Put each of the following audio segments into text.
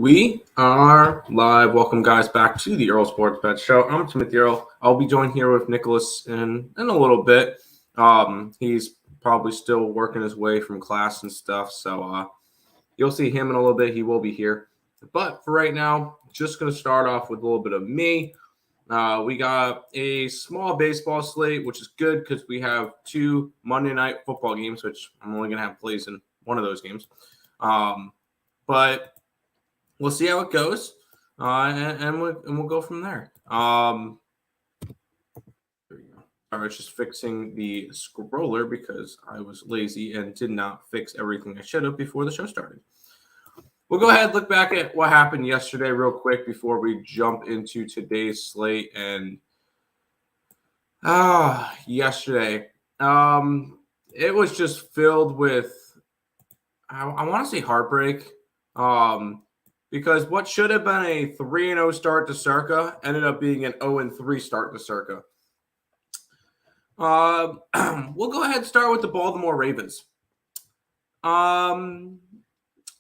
We are live. Welcome, guys, back to the Earle Sports Bet Show. I'm Timothy Earle. I'll be joined here with Nicholas in a little bit. He's probably still working his way from class and stuff, so you'll see him in a little bit. He will be here. But for right now, just going to start off with a little bit of me. We got a small baseball slate, which is good because we have two Monday night football games, which I'm only going to have plays in one of those games. But we'll see how it goes, and we'll go from there. There we go. I was just fixing the scroller because I was lazy and did not fix everything I should have before the show started. We'll go ahead and look back at what happened yesterday real quick before we jump into today's slate. And yesterday, it was just filled with, I want to say heartbreak. Because what should have been a 3-0 start to Circa ended up being an 0-3 start to Circa. We'll go ahead and start with the Baltimore Ravens.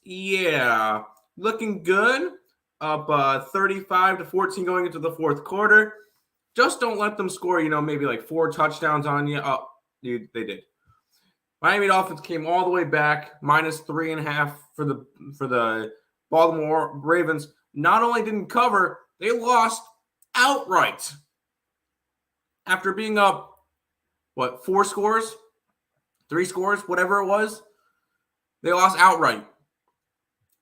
Yeah, looking good. Up 35-14 going into the fourth quarter. Just don't let them score, maybe like 4 touchdowns on you. Oh, dude, they did. Miami Dolphins came all the way back, minus 3.5 for the Baltimore Ravens. Not only didn't cover, they lost outright. After being up, 4 scores? 3 scores? Whatever it was. They lost outright.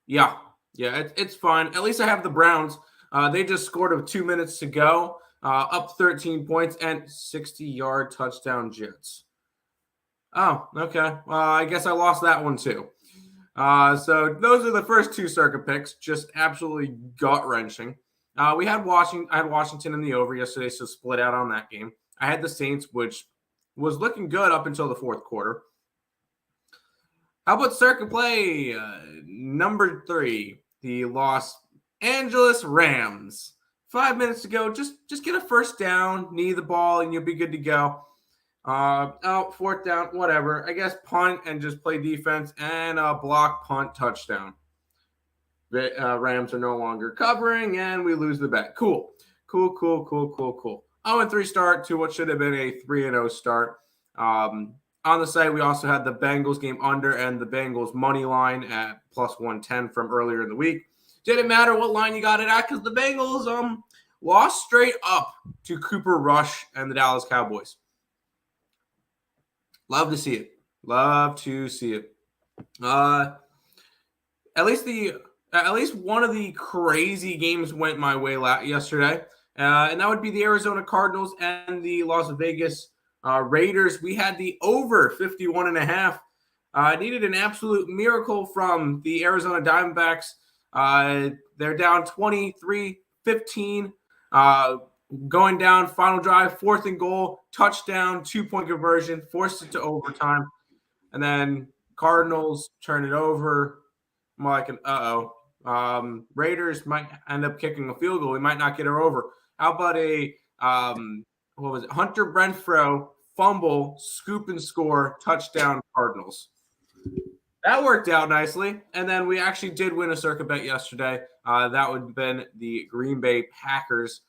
Yeah, it's fine. At least I have the Browns. They just scored with 2 minutes to go. Up 13 points and 60-yard touchdown Jets. Oh, okay. I guess I lost that one too. So those are the first 2 Circa picks, just absolutely gut-wrenching. I had Washington in the over yesterday, so split out on that game. I had the Saints, which was looking good up until the fourth quarter. How about Circa play number 3, the Los Angeles Rams? 5 minutes to go, just get a first down, knee the ball, and you'll be good to go. Fourth down, whatever. I guess punt and just play defense and block, punt, touchdown. The Rams are no longer covering, and we lose the bet. Cool. 0-3 start to what should have been a 3-0 start. On the site, we also had the Bengals game under and the Bengals money line at plus 110 from earlier in the week. Didn't matter what line you got it at because the Bengals lost straight up to Cooper Rush and the Dallas Cowboys. Love to see it. At least one of the crazy games went my way yesterday, and that would be the Arizona Cardinals and the Las Vegas Raiders. We had the over 51.5. Needed an absolute miracle from the Arizona Diamondbacks. They're down 23-15. Going down, final drive, 4th and goal, touchdown, 2-point conversion, forced it to overtime. And then Cardinals turn it over. I'm like, Raiders might end up kicking a field goal. We might not get her over. How about a, Hunter Renfrow fumble, scoop and score, touchdown Cardinals. That worked out nicely. And then we actually did win a Circa bet yesterday. That would have been the Green Bay Packers.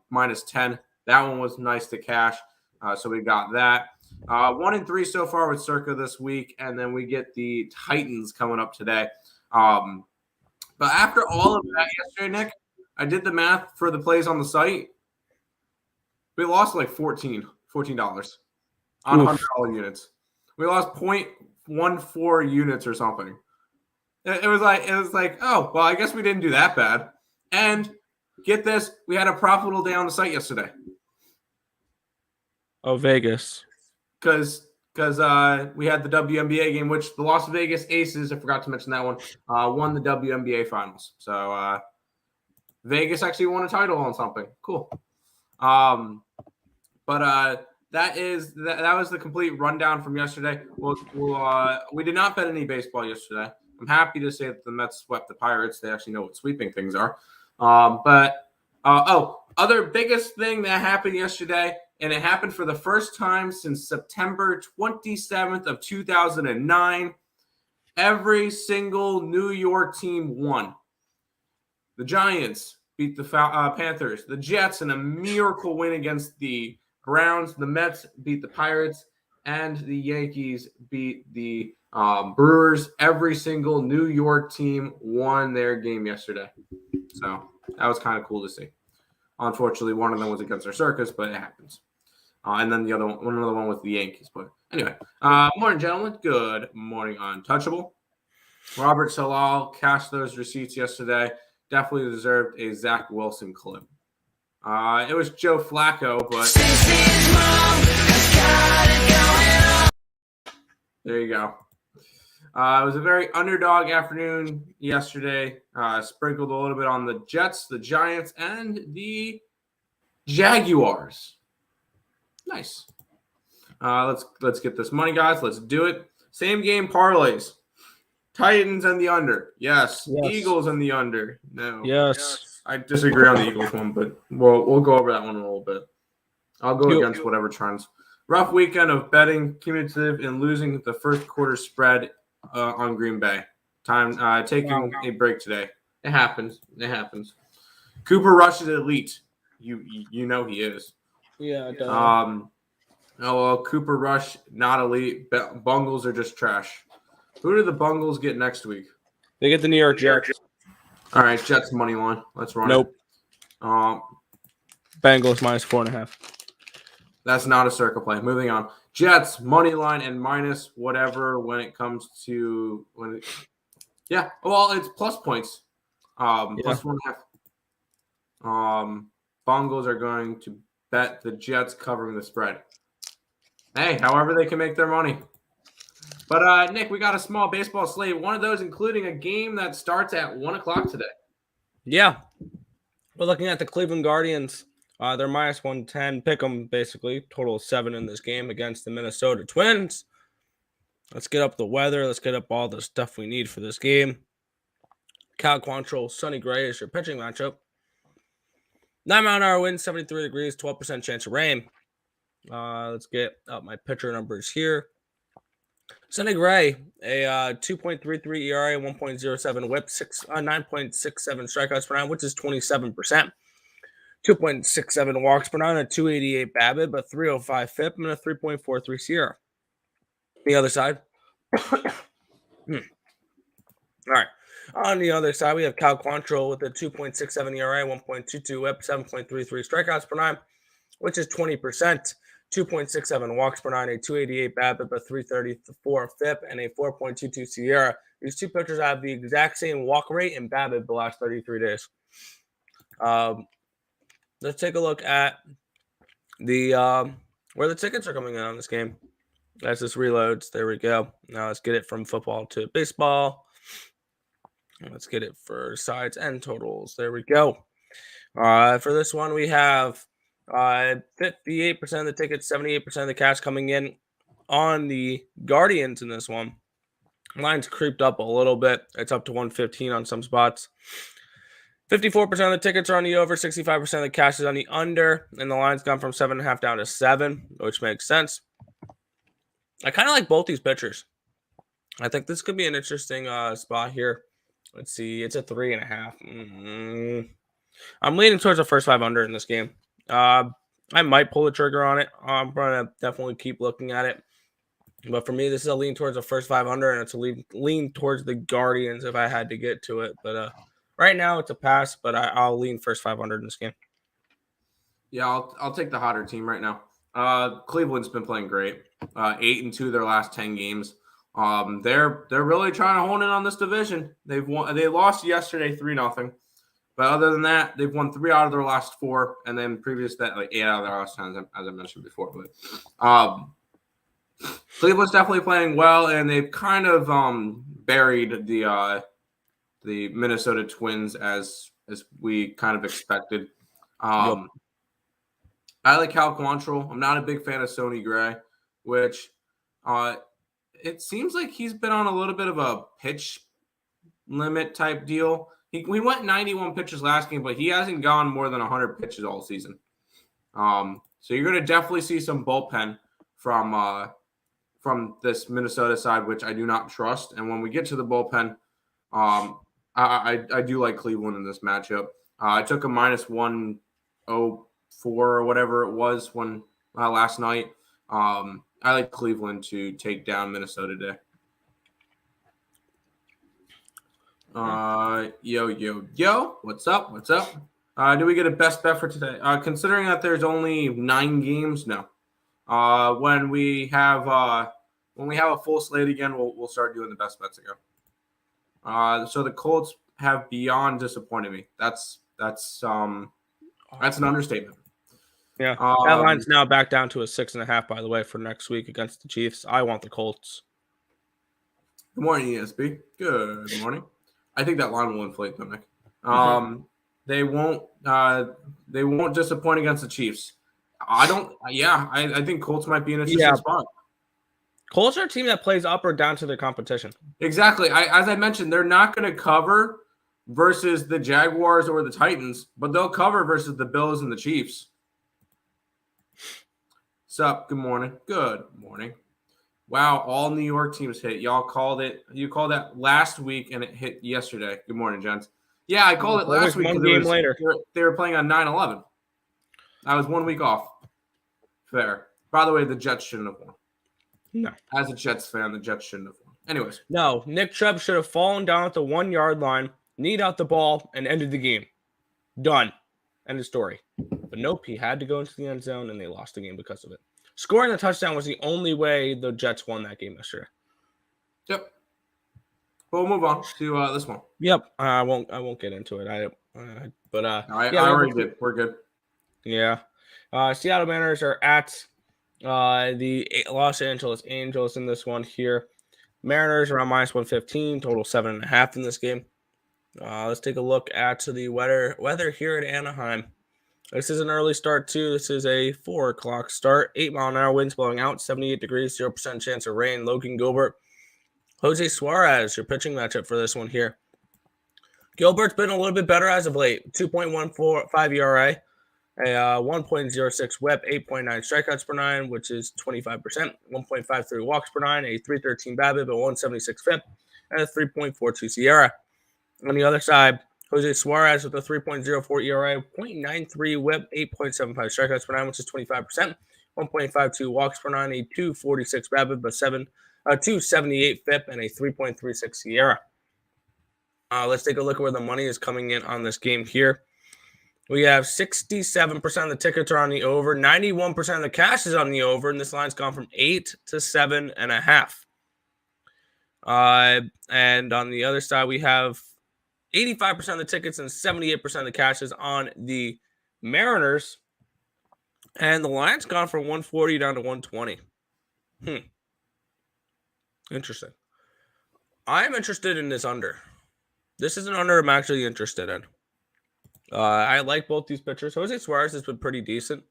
Minus 10. That one was nice to cash. So we got that. 1-3 so far with Circa this week. And then we get the Titans coming up today. But after all of that yesterday, Nick, I did the math for the plays on the site. We lost like $14 on $100 units. We lost 0.14 units or something. It was like, oh, well, I guess we didn't do that bad. And get this, we had a profitable day on the site yesterday. Oh, Vegas. Because we had the WNBA game, which the Las Vegas Aces, I forgot to mention that one, won the WNBA finals. So Vegas actually won a title on something. Cool. But that was the complete rundown from yesterday. We did not bet any baseball yesterday. I'm happy to say that the Mets swept the Pirates. They actually know what sweeping things are. Other biggest thing that happened yesterday, and it happened for the first time since September 27th of 2009. Every single New York team won. The Giants beat the Panthers. The Jets in a miracle win against the Browns. The Mets beat the Pirates. And the Yankees beat the Brewers. Every single New York team won their game yesterday. So that was kind of cool to see. Unfortunately, one of them was against our Circus, but it happens. And then the other one with the Yankees. But anyway, morning, gentlemen. Good morning, Untouchable. Robert Salal cashed those receipts yesterday. Definitely deserved a Zach Wilson clip. It was Joe Flacco, but there you go. It was a very underdog afternoon yesterday. Sprinkled a little bit on the Jets, the Giants, and the Jaguars. Nice. Let's get this money, guys. Let's do it. Same game parlays. Titans and the under. Yes. Eagles and the under. No. Yes. I disagree on the Eagles one, but we'll go over that one a little bit. I'll go against whatever trends. Rough weekend of betting, cumulative, and losing the first quarter spread on Green Bay. Taking a break today. It happens. Cooper Rush is elite. You know he is. Yeah. Cooper Rush not elite. Bungles are just trash. Who do the Bungles get next week? They get the New York Jets. All right, Jets money line. Let's run it. Nope. Bengals -4.5. That's not a circle play. Moving on. Jets money line and minus whatever when it comes to yeah. Well, it's plus points. Plus 1.5. Bungles are going to bet the Jets covering the spread. Hey, however they can make their money. But Nick, we got a small baseball slate. One of those including a game that starts at 1:00 today. Yeah, we're looking at the Cleveland Guardians. They're -110. Pick them basically. Total of 7 in this game against the Minnesota Twins. Let's get up the weather. Let's get up all the stuff we need for this game. Cal Quantrill, Sonny Gray is your pitching matchup. 9-mile-an-hour wind, 73 degrees, 12% chance of rain. Let's get up my pitcher numbers here. Sonny Gray, a 2.33 ERA, 1.07 whip, 9.67 strikeouts per nine, which is 27%. 2.67 walks per nine, a 288 BABIP, but 305 FIP, and a 3.43 Sierra. The other side. All right. On the other side, we have Cal Quantrill with a 2.67 ERA, 1.22 whip, 7.33 strikeouts per nine, which is 20%. 2.67 walks per nine, a 288 BABIP, a 334 FIP, and a 4.22 Sierra. These two pitchers have the exact same walk rate and BABIP the last 33 days. Let's take a look at the where the tickets are coming in on this game. As this reloads, there we go. Now let's get it from football to baseball. Let's get it for sides and totals. There we go. For this one, we have 58% of the tickets, 78% of the cash coming in on the Guardians in this one. Line's creeped up a little bit. It's up to 115 on some spots. 54% of the tickets are on the over, 65% of the cash is on the under, and the line's gone from 7.5 down to 7, which makes sense. I kind of like both these pitchers. I think this could be an interesting spot here. Let's see. It's a 3.5. I'm leaning towards the first 5 under in this game. I might pull the trigger on it. I'm going to definitely keep looking at it. But for me, this is a lean towards the first 5 under, and it's a lean towards the Guardians if I had to get to it. But right now, it's a pass, but I'll lean first 5 under in this game. Yeah, I'll take the hotter team right now. Cleveland's been playing great. 8-2 their last 10 games. They're really trying to hone in on this division. They lost yesterday 3-0. But other than that, they've won 3 out of their last 4, and then previous that 8 out of their last 10, as I mentioned before. But Cleveland's definitely playing well, and they've kind of buried the Minnesota Twins as we kind of expected. Yep. I like Cal Quantrill. I'm not a big fan of Sonny Gray, which it seems like he's been on a little bit of a pitch limit type deal. We went 91 pitches last game, but he hasn't gone more than 100 pitches all season. So you're going to definitely see some bullpen from this Minnesota side, which I do not trust. And when we get to the bullpen, I do like Cleveland in this matchup. I took a minus 104 or whatever it was when last night. I like Cleveland to take down Minnesota today. Yo, what's up? Do we get a best bet for today? Considering that there's only 9 games, no. When we have a full slate again, we'll start doing the best bets again. So the Colts have beyond disappointed me. That's an understatement. Yeah, that line's now back down to a 6.5. By the way, for next week against the Chiefs, I want the Colts. Good morning, ESB. Good morning. I think that line will inflate them, Nick. They won't disappoint against the Chiefs. I think Colts might be in a decent spot. Colts are a team that plays up or down to their competition. Exactly. As I mentioned, they're not going to cover versus the Jaguars or the Titans, but they'll cover versus the Bills and the Chiefs. Sup? Good morning. Good morning. Wow, all New York teams hit. Y'all called it. You called that last week, and it hit yesterday. Good morning, gents. Yeah, I called it last week. 1 game later. They were playing on 9/11. I was 1 week off. Fair. By the way, the Jets shouldn't have won. No. As a Jets fan, the Jets shouldn't have won. Anyways. No, Nick Chubb should have fallen down at the 1-yard line, kneed out the ball, and ended the game. Done. End of story. But nope, he had to go into the end zone, and they lost the game because of it. Scoring the touchdown was the only way the Jets won that game yesterday. Yep. We'll move on to this one. Yep. I won't get into it. I already did. We're good. Yeah. Seattle Mariners are at the Los Angeles Angels in this one here. Mariners around minus 115, total 7.5 in this game. Let's take a look at the weather here at Anaheim. This is an early start, too. This is a 4 o'clock start. 8-mile-an-hour winds blowing out, 78 degrees, 0% chance of rain. Logan Gilbert, Jose Suarez, your pitching matchup for this one here. Gilbert's been a little bit better as of late. 2.15 ERA, a 1.06 whip, 8.9 strikeouts per 9, which is 25%. 1.53 walks per 9, a 3.13 BABIP, a 1.76 FIP, and a 3.42 SIERA. On the other side, Jose Suarez with a 3.04 ERA, 0.93 whip, 8.75 strikeouts per 9, which is 25%. 1.52 walks per 9, a 2.46 BABIP, a 2.78 FIP, and a 3.36 SIERA. Let's take a look at where the money is coming in on this game here. We have 67% of the tickets are on the over, 91% of the cash is on the over, and this line's gone from 8 to 7.5. And on the other side, we have 85% of the tickets and 78% of the cash is on the Mariners. And the line's gone from 140 down to 120. Interesting. I'm interested in this under. This is an under I'm actually interested in. I like both these pitchers. Jose Suarez has been pretty decent.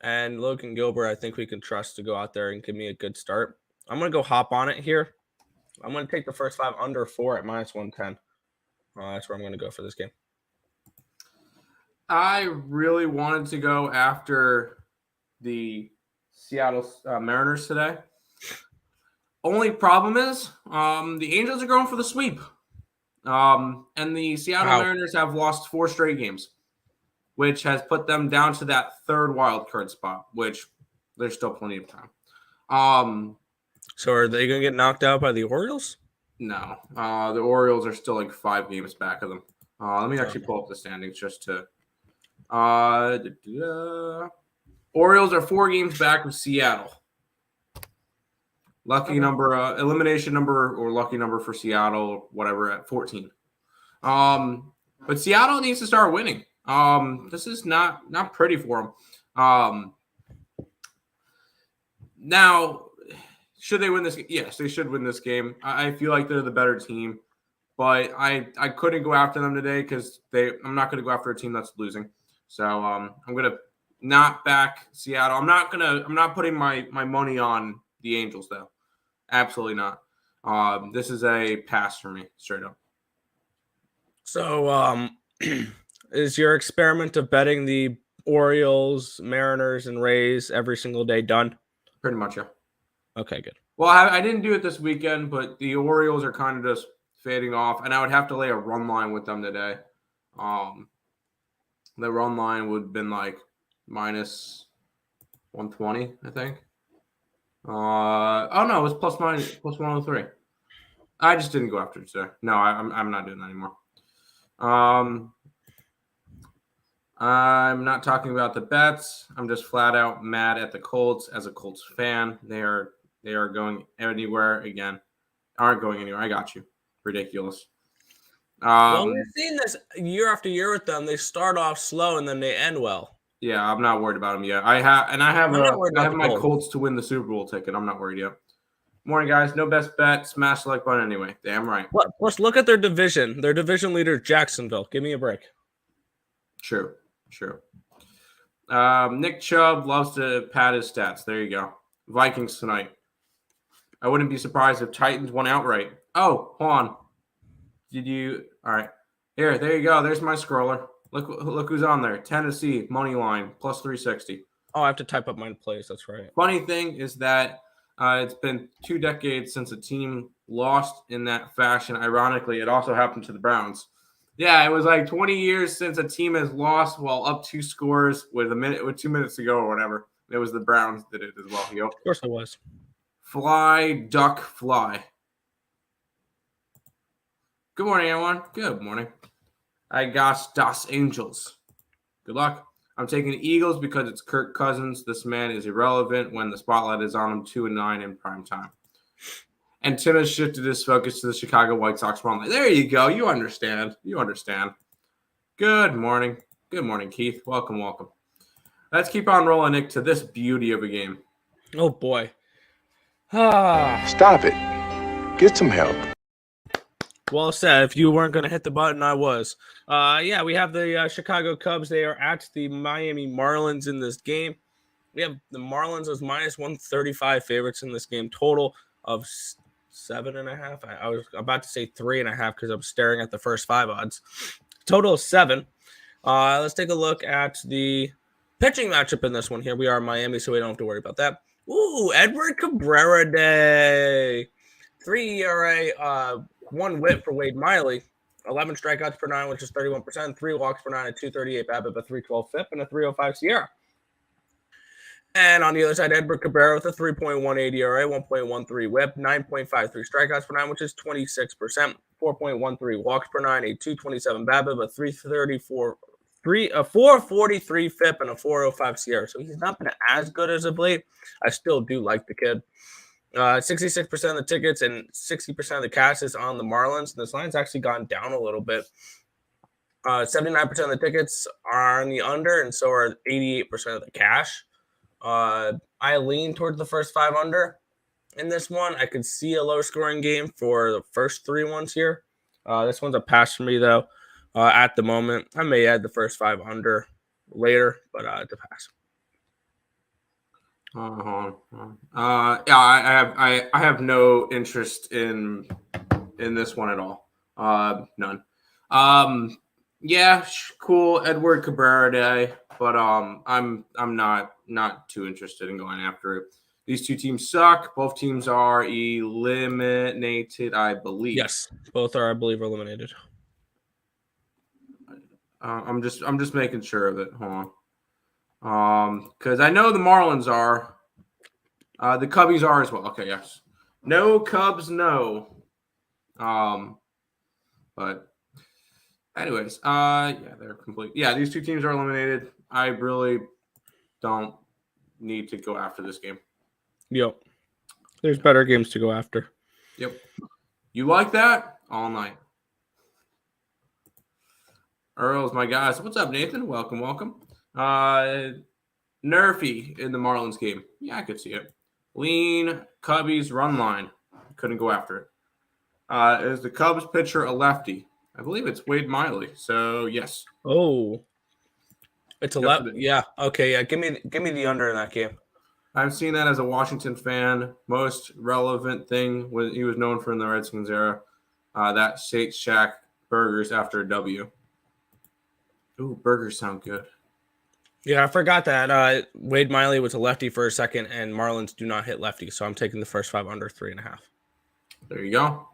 And Logan Gilbert, I think we can trust to go out there and give me a good start. I'm going to go hop on it here. I'm going to take the first 5 under 4 at minus 110. That's where I'm going to go for this game. I really wanted to go after the Seattle Mariners today. Only problem is the Angels are going for the sweep. And the Seattle Mariners have lost 4 straight games, which has put them down to that 3rd wild card spot, which there's still plenty of time. So are they going to get knocked out by the Orioles? No. The Orioles are still like 5 games back of them. Let me actually pull up the standings just to Orioles are 4 games back of Seattle. Lucky number, elimination number, or lucky number for Seattle, whatever, at 14. But Seattle needs to start winning. This is not pretty for them. Now, should they win this? Yes, they should win this game. I feel like they're the better team, but I couldn't go after them today because I'm not going to go after a team that's losing. So I'm going to not back Seattle. I'm not putting my money on the Angels though. Absolutely not. This is a pass for me, straight up. So is your experiment of betting the Orioles, Mariners, and Rays every single day done? Pretty much, yeah. Okay, good. Well, I didn't do it this weekend, but the Orioles are kind of just fading off, and I would have to lay a run line with them today. The run line would have been like minus 120, I think. Oh no, it was plus 103. I just didn't go after it today. No, I'm not doing that anymore. I'm not talking about the bets. I'm just flat out mad at the Colts as a Colts fan. They are going anywhere again. Aren't going anywhere. I got you. Ridiculous. Well, we've seen this year after year with them. They start off slow and then they end well. Yeah, I'm not worried about them yet. I have my Colts to win the Super Bowl ticket. I'm not worried yet. Morning, guys. No best bet. Smash the like button anyway. Damn right. Plus, look at their division. Their division leader, Jacksonville. Give me a break. True. Nick Chubb loves to pad his stats. There you go. Vikings tonight. I wouldn't be surprised if Titans won outright. Oh, hold on. Did you? All right. Here, there you go. There's my scroller. Look who's on there. Tennessee money line plus 360. Oh, I have to type up my plays. That's right. Funny thing is that it's been 2 decades since a team lost in that fashion. Ironically, it also happened to the Browns. Yeah, it was like 20 years since a team has lost while up 2 scores with 2 minutes to go or whatever. It was the Browns that did it as well. Yo. Of course it was. Fly, duck, fly. Good morning, everyone. Good morning. I got Das Angels. Good luck. I'm taking the Eagles because it's Kirk Cousins. This man is irrelevant when the spotlight is on him 2-9 in prime time. And Tim has shifted his focus to the Chicago White Sox run line. There you go. You understand. Good morning. Good morning, Keith. Welcome. Let's keep on rolling, Nick, to this beauty of a game. Oh, boy. Stop it. Get some help. Well said. If you weren't going to hit the button, I was. Yeah, we have the Chicago Cubs. They are at the Miami Marlins in this game. We have the Marlins as minus 135 favorites in this game. Total of 7.5. I was about to say 3.5 because I'm staring at the first 5 odds. Total of 7. Let's take a look at the pitching matchup in this one. Here we are in Miami, so we don't have to worry about that. Ooh, Edward Cabrera Day. 3 ERA, 1 whip for Wade Miley. 11 strikeouts per 9, which is 31%. 3 walks per 9, a 238 BABIP, a 312 FIP, and a 305 SIERA. And on the other side, Edward Cabrera with a 3.18 ERA, 1.13 whip, 9.53 strikeouts per 9, which is 26%. 4.13 walks per 9, a 227 BABIP, a 443 FIP, and a 405 SIERA. So he's not been as good as of late. I still do like the kid. 66% of the tickets and 60% of the cash is on the Marlins. This line's actually gone down a little bit. 79% of the tickets are on the under, and so are 88% of the cash. I lean towards the first 5 under in this one. I could see a low-scoring game for the first 3 ones here. This one's a pass for me, though, at the moment. I may add the first 5 under later, but it's a pass. Yeah, I have no interest in this one at all. None. Yeah, cool, Edward Cabrera Day, but I'm not too interested in going after it. These 2 teams suck. Both teams are eliminated, I believe. Yes, both are, I believe, eliminated. I'm just making sure of it. Hold on. Because I know the Marlins are. The Cubbies are as well. Okay, yes. No Cubs, no. But anyways, yeah, they're complete. Yeah, these 2 teams are eliminated. I really don't need to go after this game. Yep. There's better games to go after. Yep. You like that? All night. Earle's my guys. What's up, Nathan? Welcome. Nerfy in the Marlins game. Yeah, I could see it. Lean, Cubbies, run line. Couldn't go after it. Is the Cubs pitcher a lefty? I believe it's Wade Miley. So, yes. Oh. It's a lefty. Yeah. Okay, yeah. Give me the under in that game. I've seen that as a Washington fan. Most relevant thing he was known for in the Redskins era. That Shake Shack burgers after a W. Ooh, burgers sound good. Yeah, I forgot that Wade Miley was a lefty for a second, and Marlins do not hit lefty, so I'm taking the first 5 under 3.5. There you go.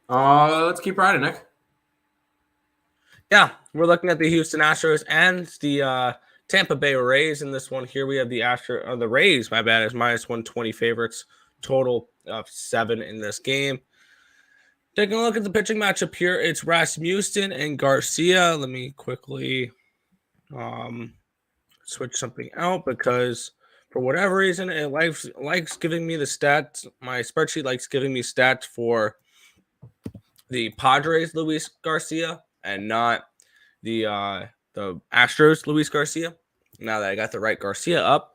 Let's keep riding, Nick. Yeah, we're looking at the Houston Astros and the Tampa Bay Rays in this one. Here we have the Rays, my bad, is minus 120 favorites, total of 7 in this game. Taking a look at the pitching matchup here, it's Rasmussen and Garcia. Let me quickly switch something out because for whatever reason, it likes giving me the stats. My spreadsheet likes giving me stats for the Padres, Luis Garcia, and not the Astros, Luis Garcia. Now that I got the right Garcia up,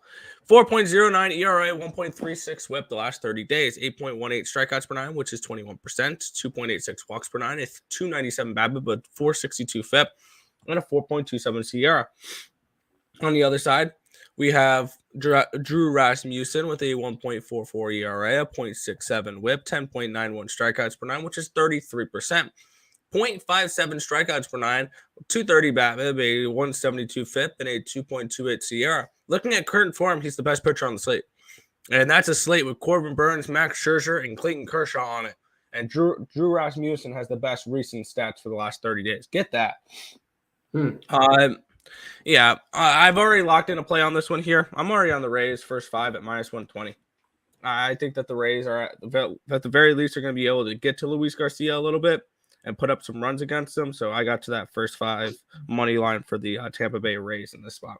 4.09 ERA, 1.36 WHIP the last 30 days, 8.18 strikeouts per nine, which is 21%, 2.86 walks per nine, a 297 BABIP, but 462 FIP, and a 4.27 SIERA. On the other side, we have Drew Rasmussen with a 1.44 ERA, a 0.67 WHIP, 10.91 strikeouts per nine, which is 33%. 0.57 strikeouts per nine, 230 BABIP, a 172 FIP, and a 2.28 SIERA. Looking at current form, he's the best pitcher on the slate. And that's a slate with Corbin Burns, Max Scherzer, and Clayton Kershaw on it. And Drew Rasmussen has the best recent stats for the last 30 days. Get that. Yeah, I've already locked in a play on this one here. I'm already on the Rays first 5 at minus 120. I think that the Rays are at the very least are going to be able to get to Luis Garcia a little bit and put up some runs against them. So I got to that first 5 money line for the Tampa Bay Rays in this spot.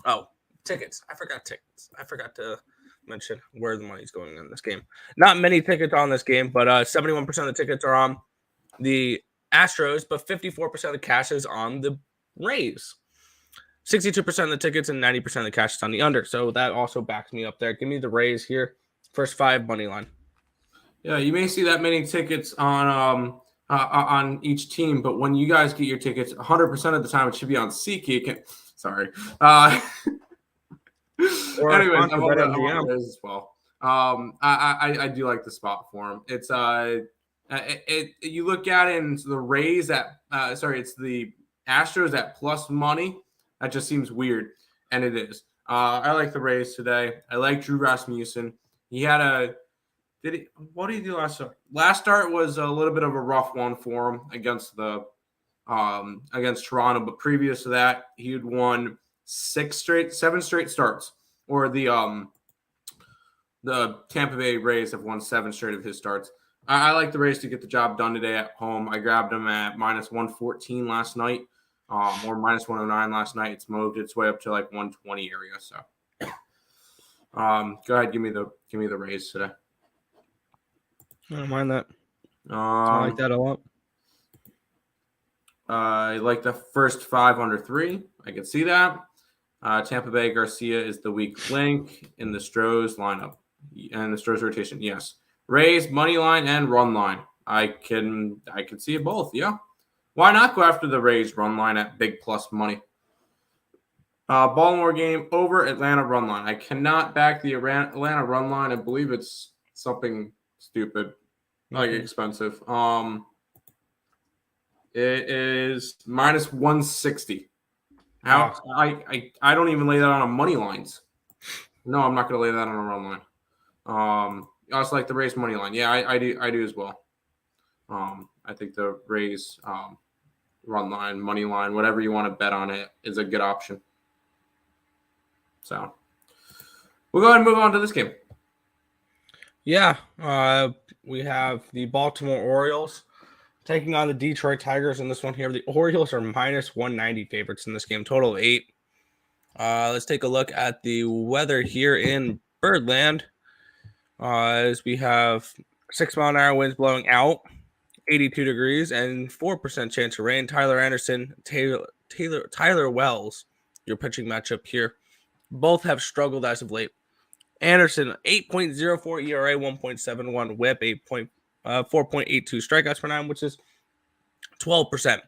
Oh, tickets. I forgot tickets. I forgot to mention where the money's going in this game. Not many tickets on this game, but 71% of the tickets are on the Astros, but 54% of the cash is on the Rays. 62% of the tickets and 90% of the cash is on the under. So that also backs me up there. Give me the Rays here. First 5 money line. Yeah, you may see that many tickets on each team, but when you guys get your tickets, 100% of the time it should be on SeatGeek. Sorry. Anyways, I'm on the Rays as well. I do like the spot for him. It's you look at it and the Rays at it's the Astros at plus money. That just seems weird, and it is. I like the Rays today. I like Drew Rasmussen. He had what did he do last start? Last start was a little bit of a rough one for him against Toronto, but previous to that, he had won 7 straight starts. Or the Tampa Bay Rays have won 7 straight of his starts. I like the Rays to get the job done today at home. I grabbed them at minus 114 last night. Or minus 109 last night. It's moved its way up to like 120 area. So, go ahead, give me the Rays today. I don't mind that. I like that a lot. I like the first 5 under 3. I can see that. Tampa Bay Garcia is the weak link in the Stros lineup and the Stros rotation. Yes, Rays money line and run line. I can see it both. Yeah. Why not go after the Rays run line at big plus money? Baltimore game over, Atlanta run line. I cannot back the Atlanta run line. I believe it's something stupid, like expensive. It is minus 160. How I don't even lay that on a money lines. No, I'm not going to lay that on a run line. I also like the Rays money line. Yeah, I do as well. I think the Rays run line, money line, whatever you want to bet on it is a good option. So we'll go ahead and move on to this game. Yeah, we have the Baltimore Orioles taking on the Detroit Tigers in this one here. The Orioles are minus 190 favorites in this game, total of 8. Let's take a look at the weather here in Birdland. As we have 6-mile-an-hour winds blowing out, 82 degrees, and 4% chance of rain. Tyler Anderson, Tyler Wells, your pitching matchup here. Both have struggled as of late. Anderson, 8.04 ERA, 1.71 WHIP, 4.82 strikeouts per nine, which is 12%.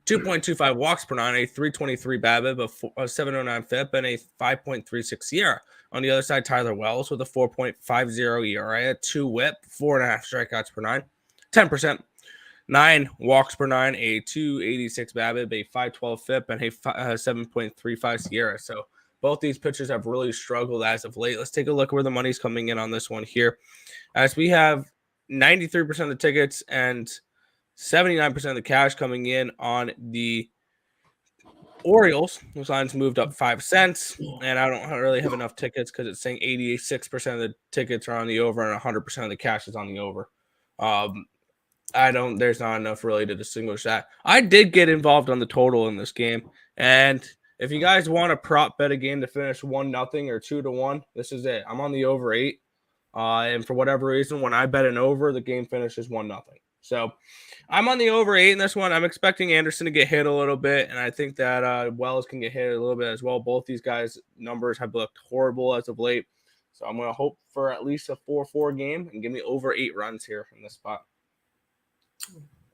2.25 walks per nine, a 323 BABIP, a 709 FIP, and a 5.36 SIERA. On the other side, Tyler Wells with a 4.50 ERA, a 2 WHIP, 4.5 strikeouts per nine, 10%. 9 walks per nine, a 286 BABIP, a 512 FIP, and a 7.35 SIERA. So both these pitchers have really struggled as of late. Let's take a look where the money's coming in on this one here. As we have 93% of the tickets and 79% of the cash coming in on the Orioles. Those lines moved up 5 cents, and I don't really have enough tickets because it's saying 86% of the tickets are on the over and 100% of the cash is on the over. There's not enough really to distinguish that. I did get involved on the total in this game, and if you guys want to prop bet a game to finish 1-0 or 2-1, this is it. I'm on the over 8, and for whatever reason, when I bet an over, the game finishes 1-0. So I'm on the over 8 in this one. I'm expecting Anderson to get hit a little bit, and I think that Wells can get hit a little bit as well. Both these guys' numbers have looked horrible as of late, so I'm going to hope for at least a 4-4 game and give me over 8 runs here in this spot.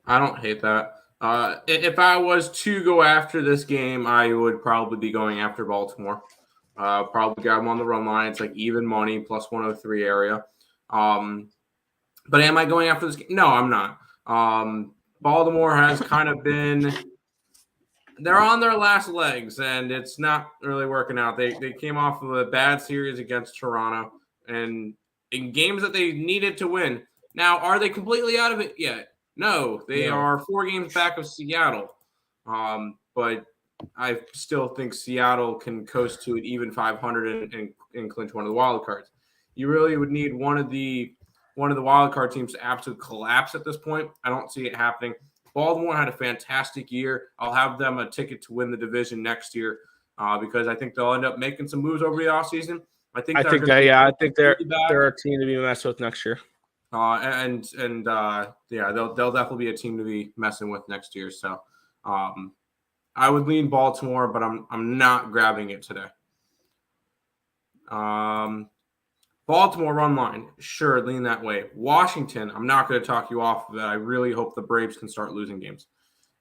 I don't hate that. If I was to go after this game, I would probably be going after Baltimore. Probably grab them on the run line. It's like even money, plus 103 area. But am I going after this game? No, I'm not. Baltimore has kind of been – they're on their last legs, and it's not really working out. They came off of a bad series against Toronto and in games that they needed to win. Now, are they completely out of it yet? No, they are 4 games back of Seattle. But I still think Seattle can coast to an even 500 and clinch one of the wild cards. You really would need one of the wild card teams to absolutely collapse at this point. I don't see it happening. Baltimore had a fantastic year. I'll have them a ticket to win the division next year because I think they'll end up making some moves over the offseason. I think they're a team to be messed with next year. They'll definitely be a team to be messing with next year. So I would lean Baltimore, but I'm not grabbing it today. Baltimore run line, sure, lean that way. Washington, I'm not going to talk you off of it. I really hope the Braves can start losing games.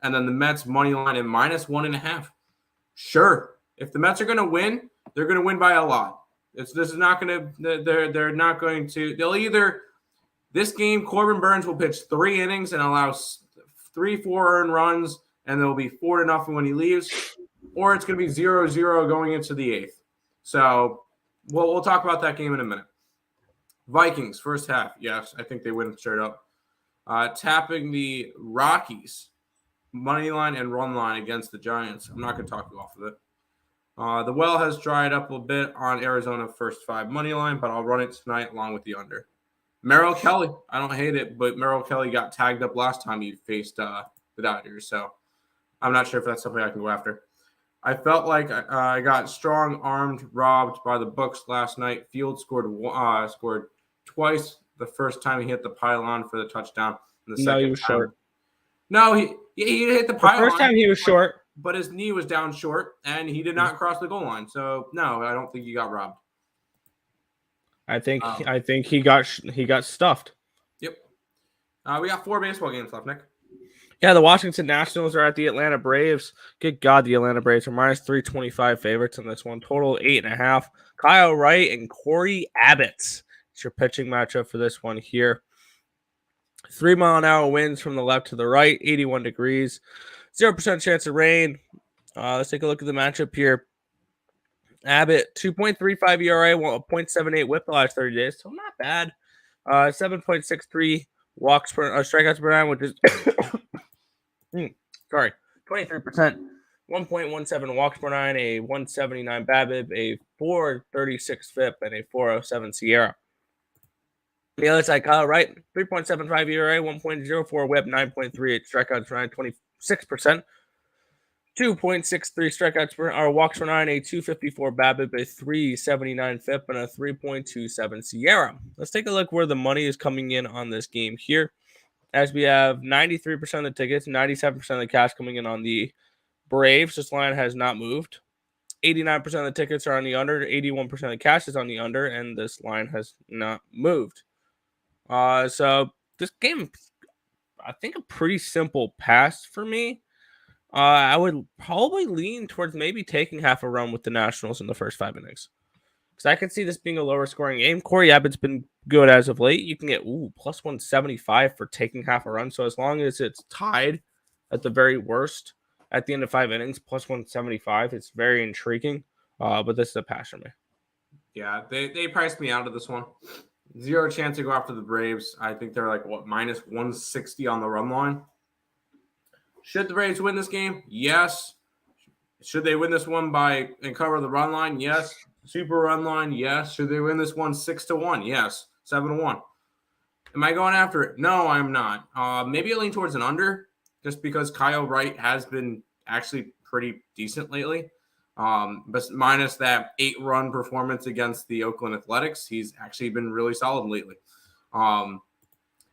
And then the Mets money line at -1.5. Sure, if the Mets are going to win, they're going to win by a lot. This is not going to. They're not going to. They'll either. This game, Corbin Burns will pitch 3 innings and allow 3-4 earned runs, and there'll be 4-0 when he leaves, or it's going to be 0-0 going into the 8th. So we'll talk about that game in a minute. Vikings, first half. Yes, I think they win straight up. Tapping the Rockies, money line and run line against the Giants. I'm not going to talk you off of it. The well has dried up a bit on Arizona first 5 money line, but I'll run it tonight along with the under. Merrill Kelly, I don't hate it, but Merrill Kelly got tagged up last time he faced the Dodgers, so I'm not sure if that's something I can go after. I felt like I got strong-armed robbed by the books last night. Fields scored twice the first time he hit the pylon for the touchdown. And the second he was short. No, he hit the pylon. The first time he was short. But his knee was down short, and he did not cross the goal line. So, no, I don't think he got robbed. I think he got stuffed. Yep. We got 4 baseball games left, Nick. Yeah, the Washington Nationals are at the Atlanta Braves. Good God, the Atlanta Braves are -325 favorites in this one. Total 8.5. Kyle Wright and Corey Abbott. It's your pitching matchup for this one here. 3-mile-an-hour winds from the left to the right, 81 degrees. 0% chance of rain. Let's take a look at the matchup here. Abbott, 2.35 ERA, 0.78 whip the last 30 days, so not bad. 7.63 walks per strikeouts per 9, which is 23%. 1.17 walks per 9, a 179 BABIP, a 436 FIP, and a 407 SIERA. The other side, Kyle Wright, 3.75 ERA, 1.04 whip, 9.38 strikeouts per 9, 26%. 2.63 strikeouts or walks per 9, a 254 BABIP, a 379 FIP, and a 3.27 SIERA. Let's take a look where the money is coming in on this game here. As we have 93% of the tickets, 97% of the cash coming in on the Braves. This line has not moved. 89% of the tickets are on the under, 81% of the cash is on the under, and this line has not moved. So this game, I think a pretty simple pass for me. I would probably lean towards maybe taking half a run with the Nationals in the first 5 innings. Because I could see this being a lower scoring game. Corey Abbott's been good as of late. You can get plus 175 for taking half a run. So as long as it's tied at the very worst at the end of 5 innings, plus 175, it's very intriguing. But this is a pass for me. Yeah, they priced me out of this one. Zero chance to go after the Braves. I think they're like, minus 160 on the run line. Should the Braves win this game? Yes. Should they win this one and cover the run line? Yes. Super run line? Yes. Should they win this one 6-1? Yes. 7-1. Am I going after it? No, I'm not. Maybe I lean towards an under just because Kyle Wright has been actually pretty decent lately. But minus that 8-run performance against the Oakland Athletics, he's actually been really solid lately. And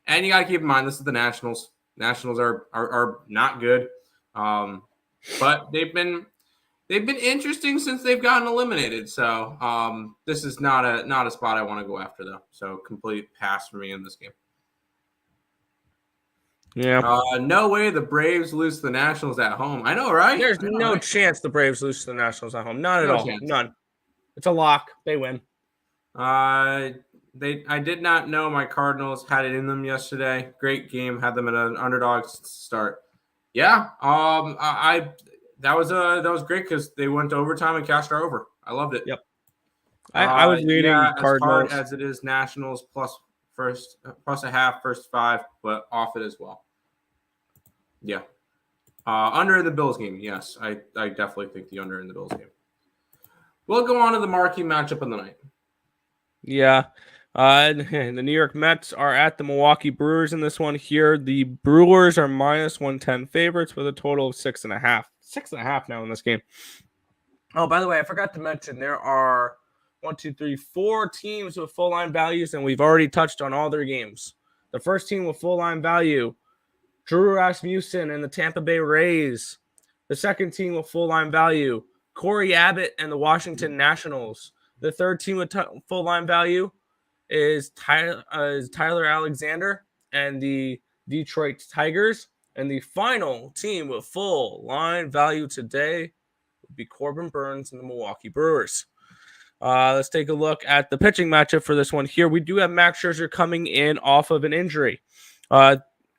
you got to keep in mind, this is the Nationals. Nationals are not good, but they've been interesting since they've gotten eliminated. So this is not a spot I want to go after though. So complete pass for me in this game. Yeah. No way the Braves lose to the Nationals at home. I know, right? There's no chance the Braves lose to the Nationals at home. Not at all. Chance. None. It's a lock. They win. I did not know my Cardinals had it in them yesterday. Great game. Had them at an underdog start. Yeah. That was great because they went to overtime and cashed our over. I loved it. Yep. I was leading Cardinals. As hard as it is, Nationals plus a half, first 5, but off it as well. Yeah. Under in the Bills game. Yes, I definitely think the under in the Bills game. We'll go on to the marquee matchup of the night. Yeah. The New York Mets are at the Milwaukee Brewers in this one here. The Brewers are minus 110 favorites with a total of 6.5. 6.5 now in this game. Oh, by the way, I forgot to mention there are 4 teams with full line values, and we've already touched on all their games. The first team with full line value, Drew Rasmussen and the Tampa Bay Rays. The second team with full line value, Corey Abbott and the Washington Nationals. The third team with full line value is Tyler Alexander and the Detroit Tigers. And the final team with full line value today would be Corbin Burnes and the Milwaukee Brewers. Let's take a look at the pitching matchup for this one here. We do have Max Scherzer coming in off of an injury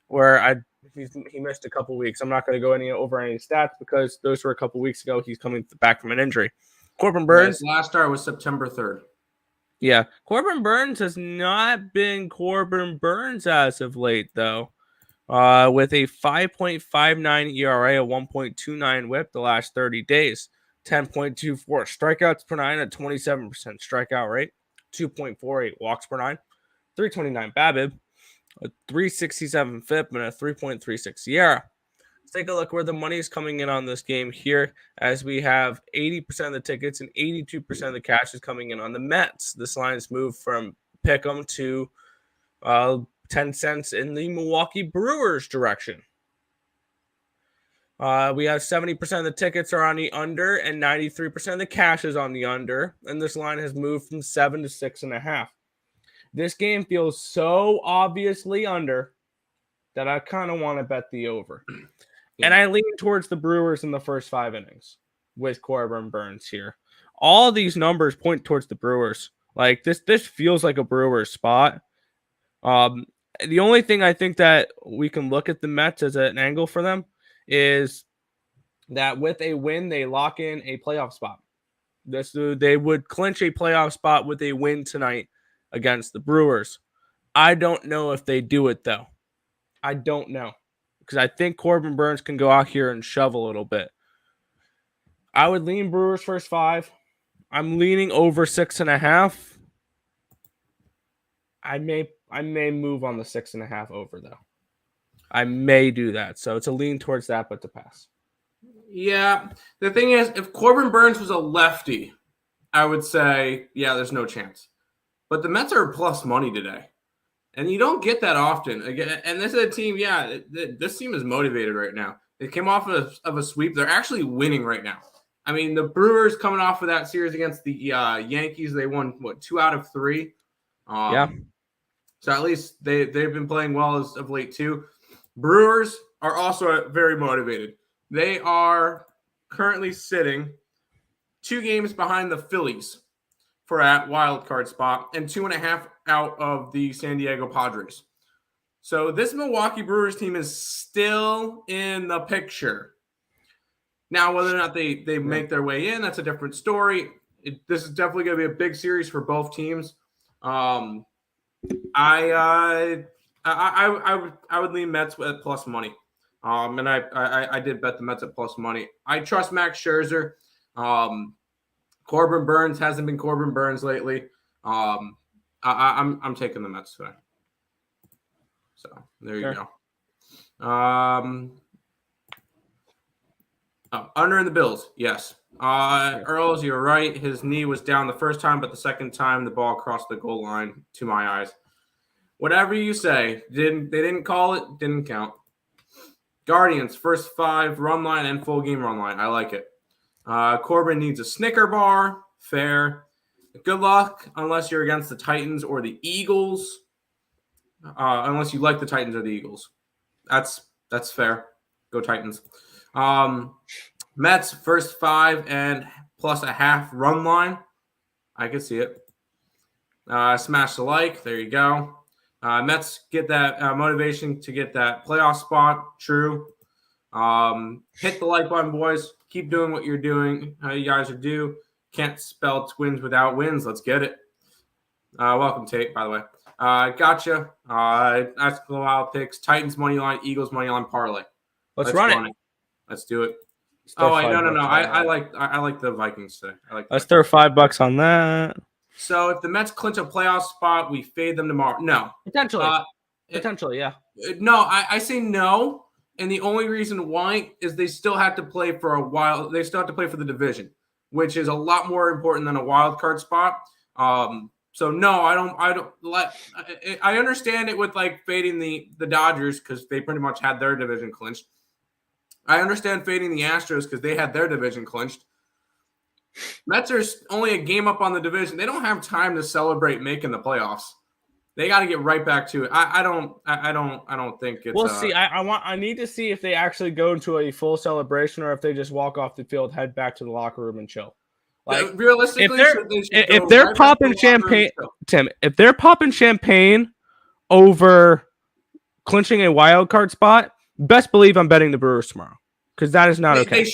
where he missed a couple weeks. I'm not going to go over any stats because those were a couple weeks ago. He's coming back from an injury. Corbin Burnes. His last start was September 3rd. Yeah. Corbin Burnes has not been Corbin Burnes as of late, though. With a 5.59 ERA, a 1.29 whip the last 30 days. 10.24 strikeouts per 9 at 27% strikeout rate, 2.48 walks per 9, 329 BABIP, a 367 FIP, and a 3.36 ERA. Let's take a look where the money is coming in on this game here, as we have 80% of the tickets and 82% of the cash is coming in on the Mets. This line has moved from pick'em to 10 cents in the Milwaukee Brewers direction. We have 70% of the tickets are on the under and 93% of the cash is on the under. And this line has moved from 7 to 6.5. This game feels so obviously under that I kind of want to bet the over. Yeah. And I lean towards the Brewers in the first 5 innings with Corbin Burnes here. All these numbers point towards the Brewers. Like this feels like a Brewers spot. The only thing I think that we can look at the Mets as an angle for them is that with a win, they lock in a playoff spot. They would clinch a playoff spot with a win tonight against the Brewers. I don't know if they do it, though. I don't know. Because I think Corbin Burnes can go out here and shove a little bit. I would lean Brewers first 5. I'm leaning over 6.5. I may move on the 6.5 over, though. I may do that. So it's a lean towards that, but to pass. Yeah. The thing is, if Corbin Burnes was a lefty, I would say, yeah, there's no chance. But the Mets are plus money today. And you don't get that often. Again, and this is a team, this team is motivated right now. They came off of a sweep. They're actually winning right now. I mean, the Brewers coming off of that series against the Yankees, they won, 2 out of 3? Yeah. So at least they've been playing well as of late, too. Brewers are also very motivated. They are currently sitting 2 games behind the Phillies for a wild card spot and 2.5 out of the San Diego Padres. So this Milwaukee Brewers team is still in the picture. Now, whether or not they make their way in, that's a different story. This is definitely going to be a big series for both teams. I would lean Mets at plus money. And I did bet the Mets at plus money. I trust Max Scherzer. Corbin Burns hasn't been Corbin Burns lately. I'm taking the Mets today. So there you go. Under in the Bills, yes. Earls, you're right. His knee was down the first time, but the second time the ball crossed the goal line, to my eyes. Whatever you say, they didn't call it, didn't count. Guardians, first 5 run line and full game run line. I like it. Corbin needs a Snicker bar. Fair. Good luck unless you're against the Titans or the Eagles. Unless you like the Titans or the Eagles. That's fair. Go Titans. Mets, first 5 and plus a half run line. I can see it. Smash the like. There you go. Mets get that motivation to get that playoff spot. True. Hit the like button, boys. Keep doing what you're doing. How you guys are due. Can't spell twins without wins. Let's get it. Welcome, Tate, by the way. Gotcha. That's the wild picks. Titans money line, Eagles money line parlay. Let's run it. Let's do it. No. I like the Vikings today. Let's throw $5 on that. So if the Mets clinch a playoff spot, we fade them tomorrow. No. Potentially, yeah. No, I say no. And the only reason why is they still have to play for a while. They still have to play for the division, which is a lot more important than a wild card spot. So no, I understand it with like fading the Dodgers because they pretty much had their division clinched. I understand fading the Astros because they had their division clinched. Mets are only a game up on the division. They don't have time to celebrate making the playoffs. They got to get right back to it. I don't think it's. We'll see. I need to see if they actually go into a full celebration or if they just walk off the field, head back to the locker room, and chill. Like realistically, if they're popping champagne, Tim, if they're popping champagne over clinching a wild card spot, best believe I'm betting the Brewers tomorrow because that is not okay.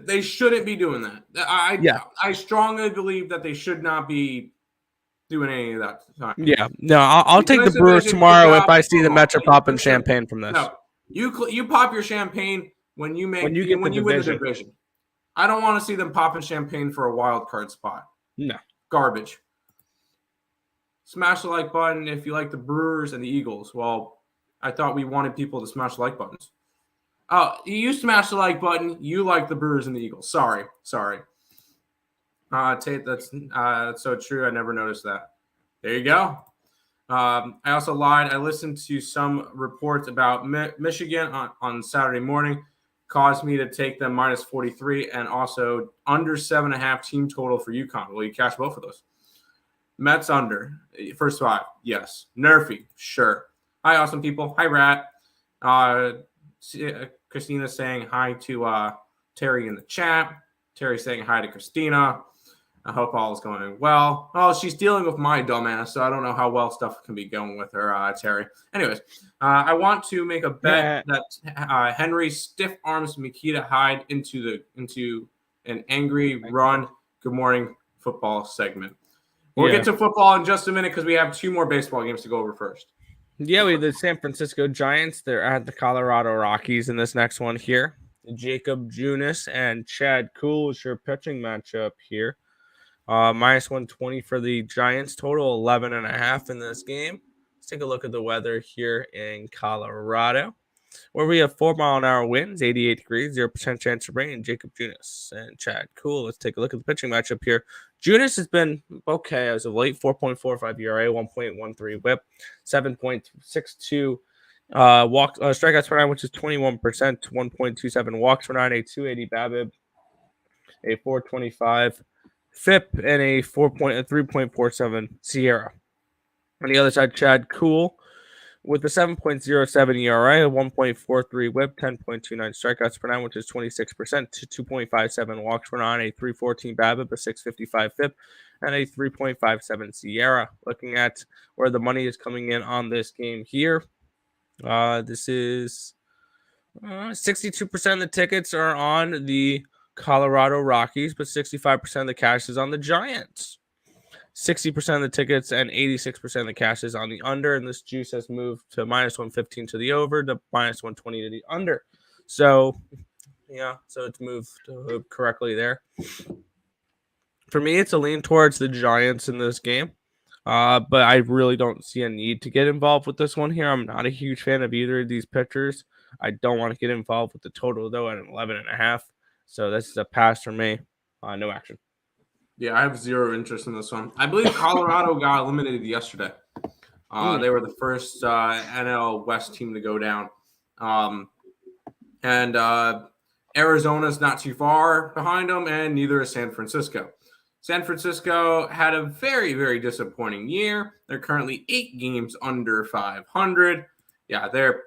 They shouldn't be doing that. I strongly believe that they should not be doing any of that time. Yeah, no, I'll take the Brewers tomorrow if I see the Mets are popping champagne from this. No, you pop your champagne when you win the division. I don't want to see them popping champagne for a wild card spot. No. Garbage. Smash the like button if you like the Brewers and the Eagles. Well, I thought we wanted people to smash the like buttons. Oh, you smash the like button. You like the Brewers and the Eagles. Sorry. Tate, that's so true. I never noticed that. There you go. I also lied. I listened to some reports about Michigan on Saturday morning. Caused me to take them minus 43 and also under 7.5 team total for UConn. Will you cash both of those? Mets under. First 5. Yes. Nerfy. Sure. Hi, awesome people. Hi, Rat. Christina saying hi to Terry in the chat. Terry saying hi to Christina. I hope all is going well. Oh, she's dealing with my dumbass, so I don't know how well stuff can be going with her, Terry. Anyways, I want to make a bet that Henry stiff arms Makita Hyde into an angry run. Good morning, football segment. We'll get to football in just a minute because we have 2 more baseball games to go over first. Yeah, we have the San Francisco Giants. They're at the Colorado Rockies in this next one here. Jacob Junis and Chad Kuhl is your pitching matchup here. Minus 120 for the Giants. Total 11.5 in this game. Let's take a look at the weather here in Colorado, where we have 4-mile-an-hour winds, 88 degrees, 0% chance of rain. Jacob Junis and Chad Kuhl. Let's take a look at the pitching matchup here. Junis has been okay as of late. 4.45 ERA, 1.13 WHIP, 7.62 strikeouts per 9, which is 21%, 1.27 walks per 9, a 280 BABIP, a 425 FIP, and a 3.47 Sierra. On the other side, Chad Kuhl with a 7.07 ERA, 1.43 WHIP, 10.29 strikeouts per 9, which is 26%, to 2.57 walks per 9, a 3.14 BABIP, a 6.55 FIP, and a 3.57 Sierra. Looking at where the money is coming in on this game here, this is 62% of the tickets are on the Colorado Rockies, but 65% of the cash is on the Giants. 60% of the tickets and 86% of the cash is on the under, and this juice has moved to -115 to the over, to -120 to the under. So, yeah, so it's moved correctly there. For me, it's a lean towards the Giants in this game, but I really don't see a need to get involved with this one here. I'm not a huge fan of either of these pitchers. I don't want to get involved with the total, though, at 11.5. So this is a pass for me. No action. Yeah, I have zero interest in this one. I believe Colorado got eliminated yesterday. They were the first NL West team to go down. And Arizona's not too far behind them, and neither is San Francisco. San Francisco had a very, very disappointing year. They're currently 8 games under 500. Yeah, they're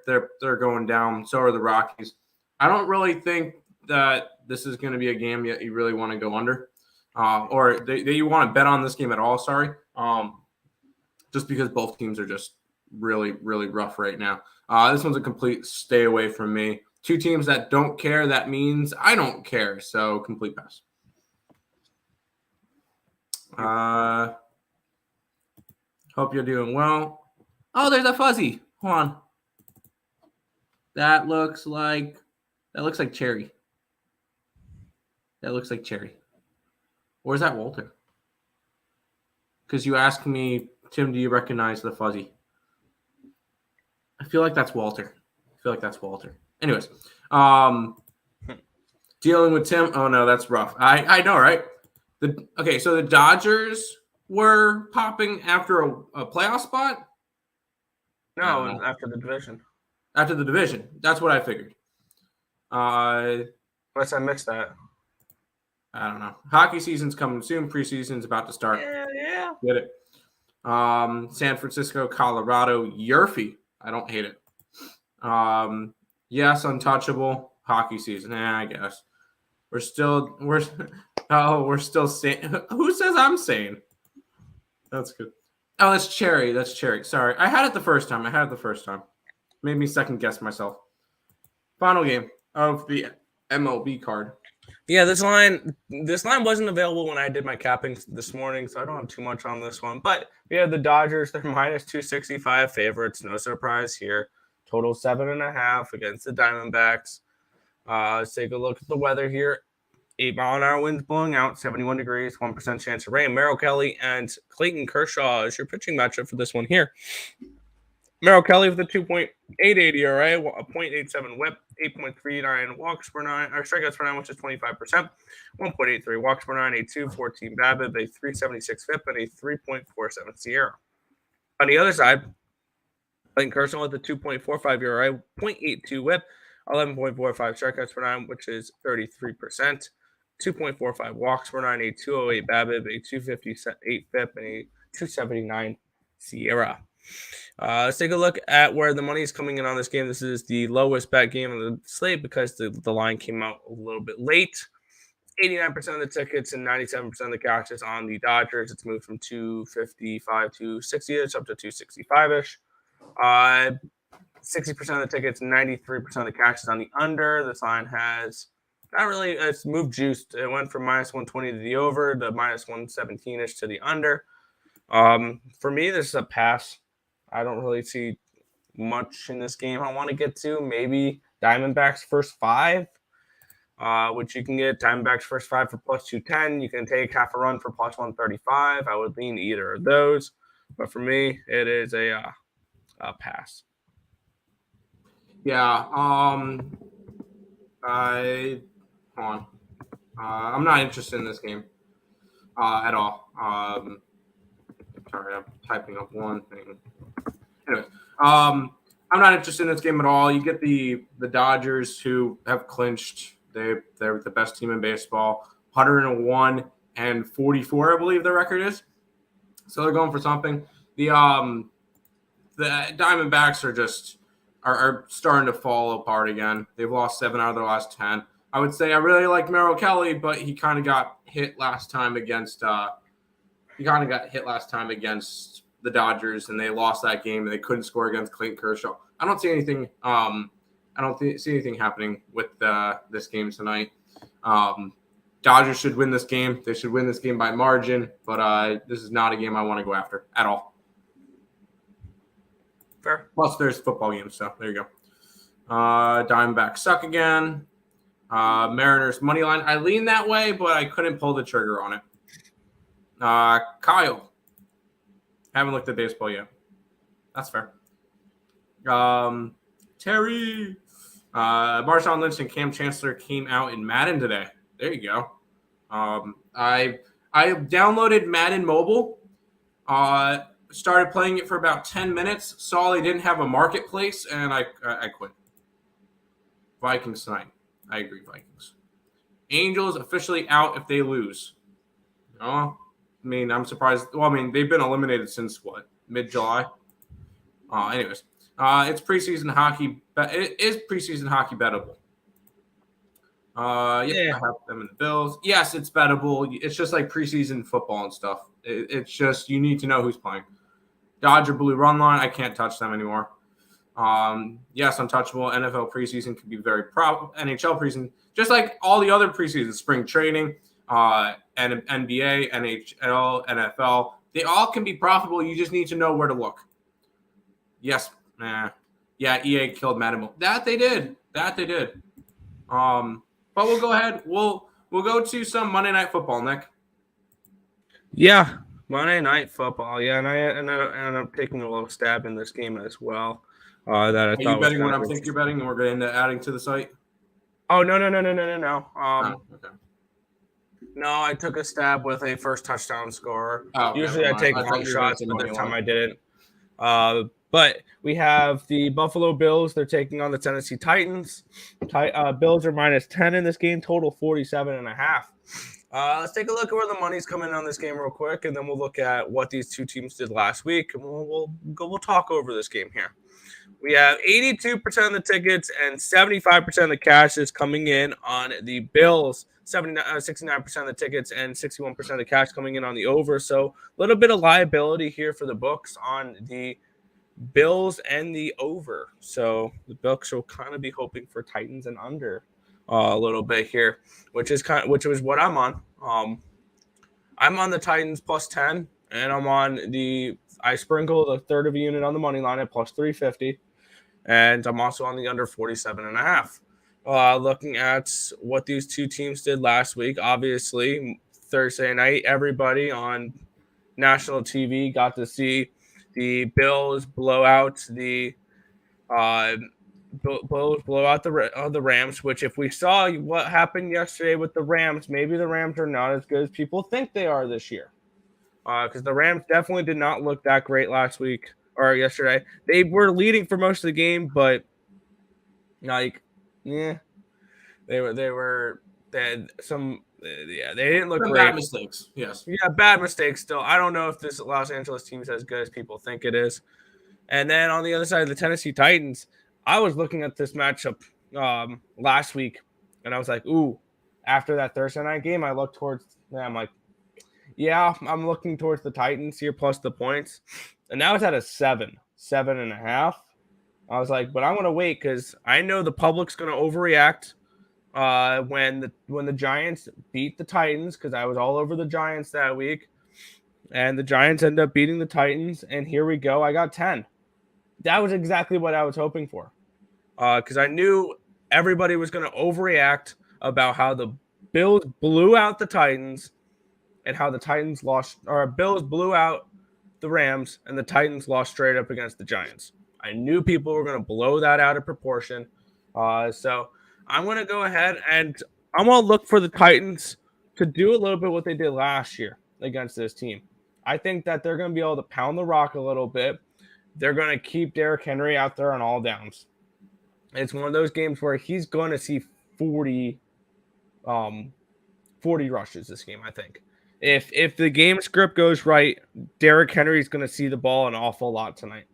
going down. So are the Rockies. I don't really think that this is going to be a game that you really want to go under. Or that you want to bet on this game at all, sorry. Just because both teams are just really, really rough right now. This one's a complete stay away from me. 2 teams that don't care, that means I don't care. So complete pass. Hope you're doing well. Oh, there's a fuzzy. Hold on. That looks like Cherry. That looks like Cherry. Or is that Walter? Because you asked me, Tim, do you recognize the fuzzy? I feel like that's Walter. Anyways, dealing with Tim. Oh, no, that's rough. I know, right? So the Dodgers were popping after a playoff spot? No, after the division. After the division. That's what I figured. Unless I mixed that. I don't know. Hockey season's coming soon. Preseason's about to start. Yeah. Get it. San Francisco, Colorado, Yerfy. I don't hate it. Yes, untouchable. Hockey season. I guess. We're still sane. Who says I'm sane? That's good. Oh, that's Cherry. Sorry. I had it the first time. Made me second guess myself. Final game of the MLB card. Yeah, this line wasn't available when I did my capping this morning, so I don't have too much on this one. But we have the Dodgers. They're -265 favorites. No surprise here. Total 7.5 against the Diamondbacks. Let's take a look at the weather here. 8-mile-an-hour winds blowing out, 71 degrees, 1% chance of rain. Merrill Kelly and Clayton Kershaw is your pitching matchup for this one here. Merrill Kelly with a 2.88 ERA, a .87 WHIP, 8.39 strikeouts per 9, which is 25%, 1.83 walks per 9, a 2.14 BABIP, a 3.76 FIP, and a 3.47 SIERA. On the other side, Clayton Kershaw with a 2.45 ERA, 0.82 WHIP, 11.45 strikeouts per 9, which is 33%, 2.45 walks per 9, a 2.08 BABIP, a 2.58 FIP, and a 2.79 SIERA. Let's take a look at where the money is coming in on this game. This is the lowest bet game of the slate because the line came out a little bit late. 89% of the tickets and 97% of the cash is on the Dodgers. It's moved from 255 to 60-ish up to 265-ish. 60% of the tickets, 93% of the cash is on the under. This line has it's moved juiced. It went from -120 to the over to -117-ish to the under. For me, this is a pass. I don't really see much in this game I want to get to. Maybe Diamondbacks first 5, which you can get Diamondbacks first 5 for +210. You can take half a run for +135. I would lean either of those. But for me, it is a pass. Yeah. I'm not interested in this game at all. Sorry, I'm typing up one thing. Anyways, I'm not interested in this game at all. You get the Dodgers, who have clinched. They're the best team in baseball. 101 and 44, I believe their record is. So they're going for something. The Diamondbacks are starting to fall apart again. They've lost 7 out of their last 10. I would say I really like Merrill Kelly, but he kind of got hit last time against the Dodgers, and they lost that game, and they couldn't score against Clayton Kershaw. I don't see anything. See anything happening with this game tonight. Dodgers should win this game. They should win this game by margin, but this is not a game I want to go after at all. Fair. Plus, there's football games, so there you go. Diamondbacks suck again. Mariners money line. I leaned that way, but I couldn't pull the trigger on it. Kyle. Haven't looked at baseball yet. That's fair. Terry. Marshawn Lynch and Cam Chancellor came out in Madden today. There you go. I downloaded Madden Mobile. Started playing it for about 10 minutes. Saw they didn't have a marketplace, and I quit. Vikings tonight. I agree, Vikings. Angels officially out if they lose. Oh, I mean, I'm surprised. Well, I mean, they've been eliminated since what? Mid-July? Anyways, it's preseason hockey. It is preseason hockey bettable. Yeah, I have them in the Bills. Yes, it's bettable. It's just like preseason football and stuff. It's just you need to know who's playing. Dodger blue run line. I can't touch them anymore. Yes, untouchable. NFL preseason could be very NHL preseason, just like all the other preseason, spring training, and NBA, NHL, NFL. They all can be profitable. You just need to know where to look. Yes, yeah, EA killed Madden. That they did. But we'll go ahead. We'll go to some Monday Night Football, Nick. Yeah, Monday Night Football. Yeah, and I ended up taking a little stab in this game as well. That I Are thought you betting was what I'm thinking you're betting, and we're going to end up adding to the site? Oh no. Okay. No, I took a stab with a first touchdown scorer. Oh, Usually I take long shots, but this time I didn't. But we have the Buffalo Bills. They're taking on the Tennessee Titans. Bills are -10 in this game, total 47.5. Let's take a look at where the money's coming on this game real quick, and then we'll look at what these two teams did last week, and we'll talk over this game here. We have 82% of the tickets and 75% of the cash is coming in on the Bills. 69% of the tickets and 61% of the cash coming in on the over. So a little bit of liability here for the books on the Bills and the over. So the books will kind of be hoping for Titans and under a little bit here, which is what I'm on. I'm on the Titans +10, and I sprinkle the third of a unit on the money line at +350, and I'm also on the under 47.5. Looking at what these two teams did last week, obviously Thursday night, everybody on national TV got to see the Bills blow out the Rams. Which, if we saw what happened yesterday with the Rams, maybe the Rams are not as good as people think they are this year. Because the Rams definitely did not look that great last week or yesterday. They were leading for most of the game, but they had some. They didn't look great. Bad mistakes, yes. Yeah, bad mistakes still. I don't know if this Los Angeles team is as good as people think it is. And then on the other side of the Tennessee Titans, I was looking at this matchup last week, and I was like, ooh, after that Thursday night game, I looked towards I'm like, yeah, I'm looking towards the Titans here plus the points. And now it's at a 7.5. I was like, but I'm going to wait because I know the public's going to overreact when the Giants beat the Titans, because I was all over the Giants that week. And the Giants end up beating the Titans, and here we go. I got 10. That was exactly what I was hoping for, because I knew everybody was going to overreact about how the Bills blew out the Titans and how the Titans lost, or Bills blew out the Rams and the Titans lost straight up against the Giants. I knew people were going to blow that out of proportion. So I'm going to go ahead and I'm going to look for the Titans to do a little bit what they did last year against this team. I think that they're going to be able to pound the rock a little bit. They're going to keep Derrick Henry out there on all downs. It's one of those games where he's going to see 40 rushes this game, I think. If the game script goes right, Derrick Henry is going to see the ball an awful lot tonight.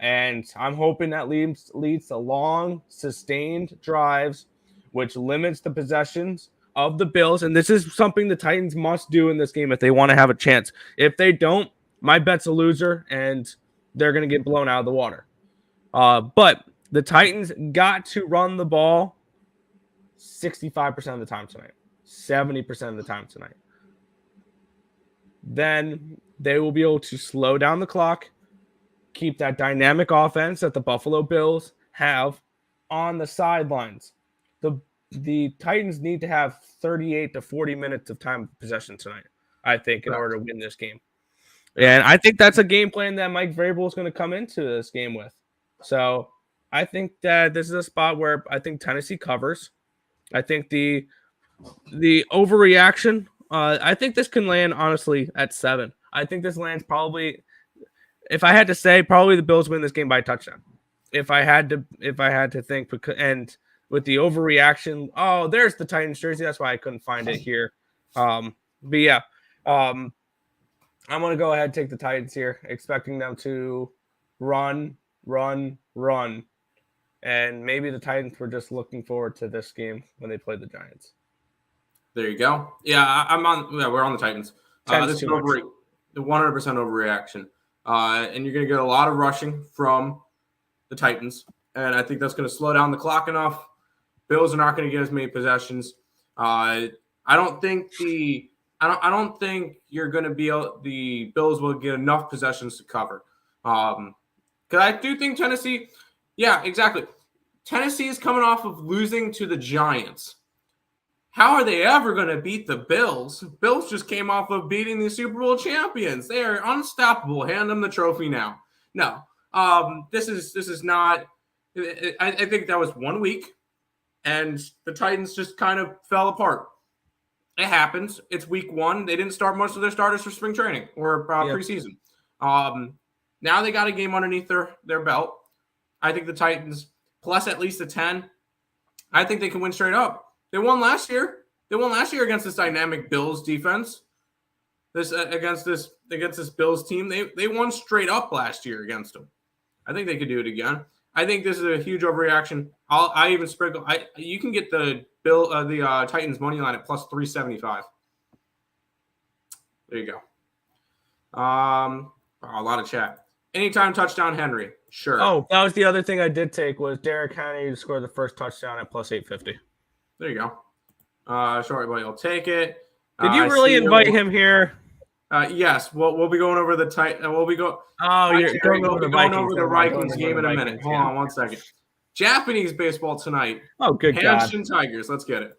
And I'm hoping that leads to long, sustained drives, which limits the possessions of the Bills. And this is something the Titans must do in this game if they want to have a chance. If they don't, my bet's a loser, and they're going to get blown out of the water. But the Titans got to run the ball 65% of the time tonight. 70% of the time tonight. Then they will be able to slow down the clock, keep that dynamic offense that the Buffalo Bills have on the sidelines. The Titans need to have 38 to 40 minutes of time possession tonight, I think, in order to win this game. And I think that's a game plan that Mike Vrabel is going to come into this game with. So I think that this is a spot where I think Tennessee covers. I think the overreaction, I think this can land, honestly, at 7. I think this lands probably, if I had to say, probably the Bills win this game by a touchdown. If I had to think, and with the overreaction, there's the Titans jersey. That's why I couldn't find it here. But yeah, I'm going to go ahead and take the Titans here, expecting them to run. And maybe the Titans were just looking forward to this game when they played the Giants. There you go. Yeah, we're on the Titans. This is 100% overreaction. And you're going to get a lot of rushing from the Titans. And I think that's going to slow down the clock enough. Bills are not going to get as many possessions. I don't think you're going to be the Bills will get enough possessions to cover. Because I do think Tennessee, yeah, exactly. Tennessee is coming off of losing to the Giants. How are they ever going to beat the Bills? Bills just came off of beating the Super Bowl champions. They are unstoppable. Hand them the trophy now. No, this is not. I think that was 1 week, and the Titans just kind of fell apart. It happens. It's week 1. They didn't start most of their starters for spring training or preseason. Now they got a game underneath their belt. I think the Titans, plus at least a 10, I think they can win straight up. They won last year. They won last year against this dynamic Bills defense. Against this Bills team. They won straight up last year against them. I think they could do it again. I think this is a huge overreaction. I even sprinkle. You can get the Titans money line at plus 375. There you go. A lot of chat. Anytime touchdown, Henry. Sure. Oh, that was the other thing I did take was Derrick Henry to score the first touchdown at plus 850. There you go. Sorry, buddy. I'll take it. Did you really invite him here? Yes. We'll be going over the we'll be going. Oh, you're going over the Vikings. Over the Vikings game in a minute. Hold on 1 second. Japanese baseball tonight. Oh, good God. Hanshin Tigers. Let's get it.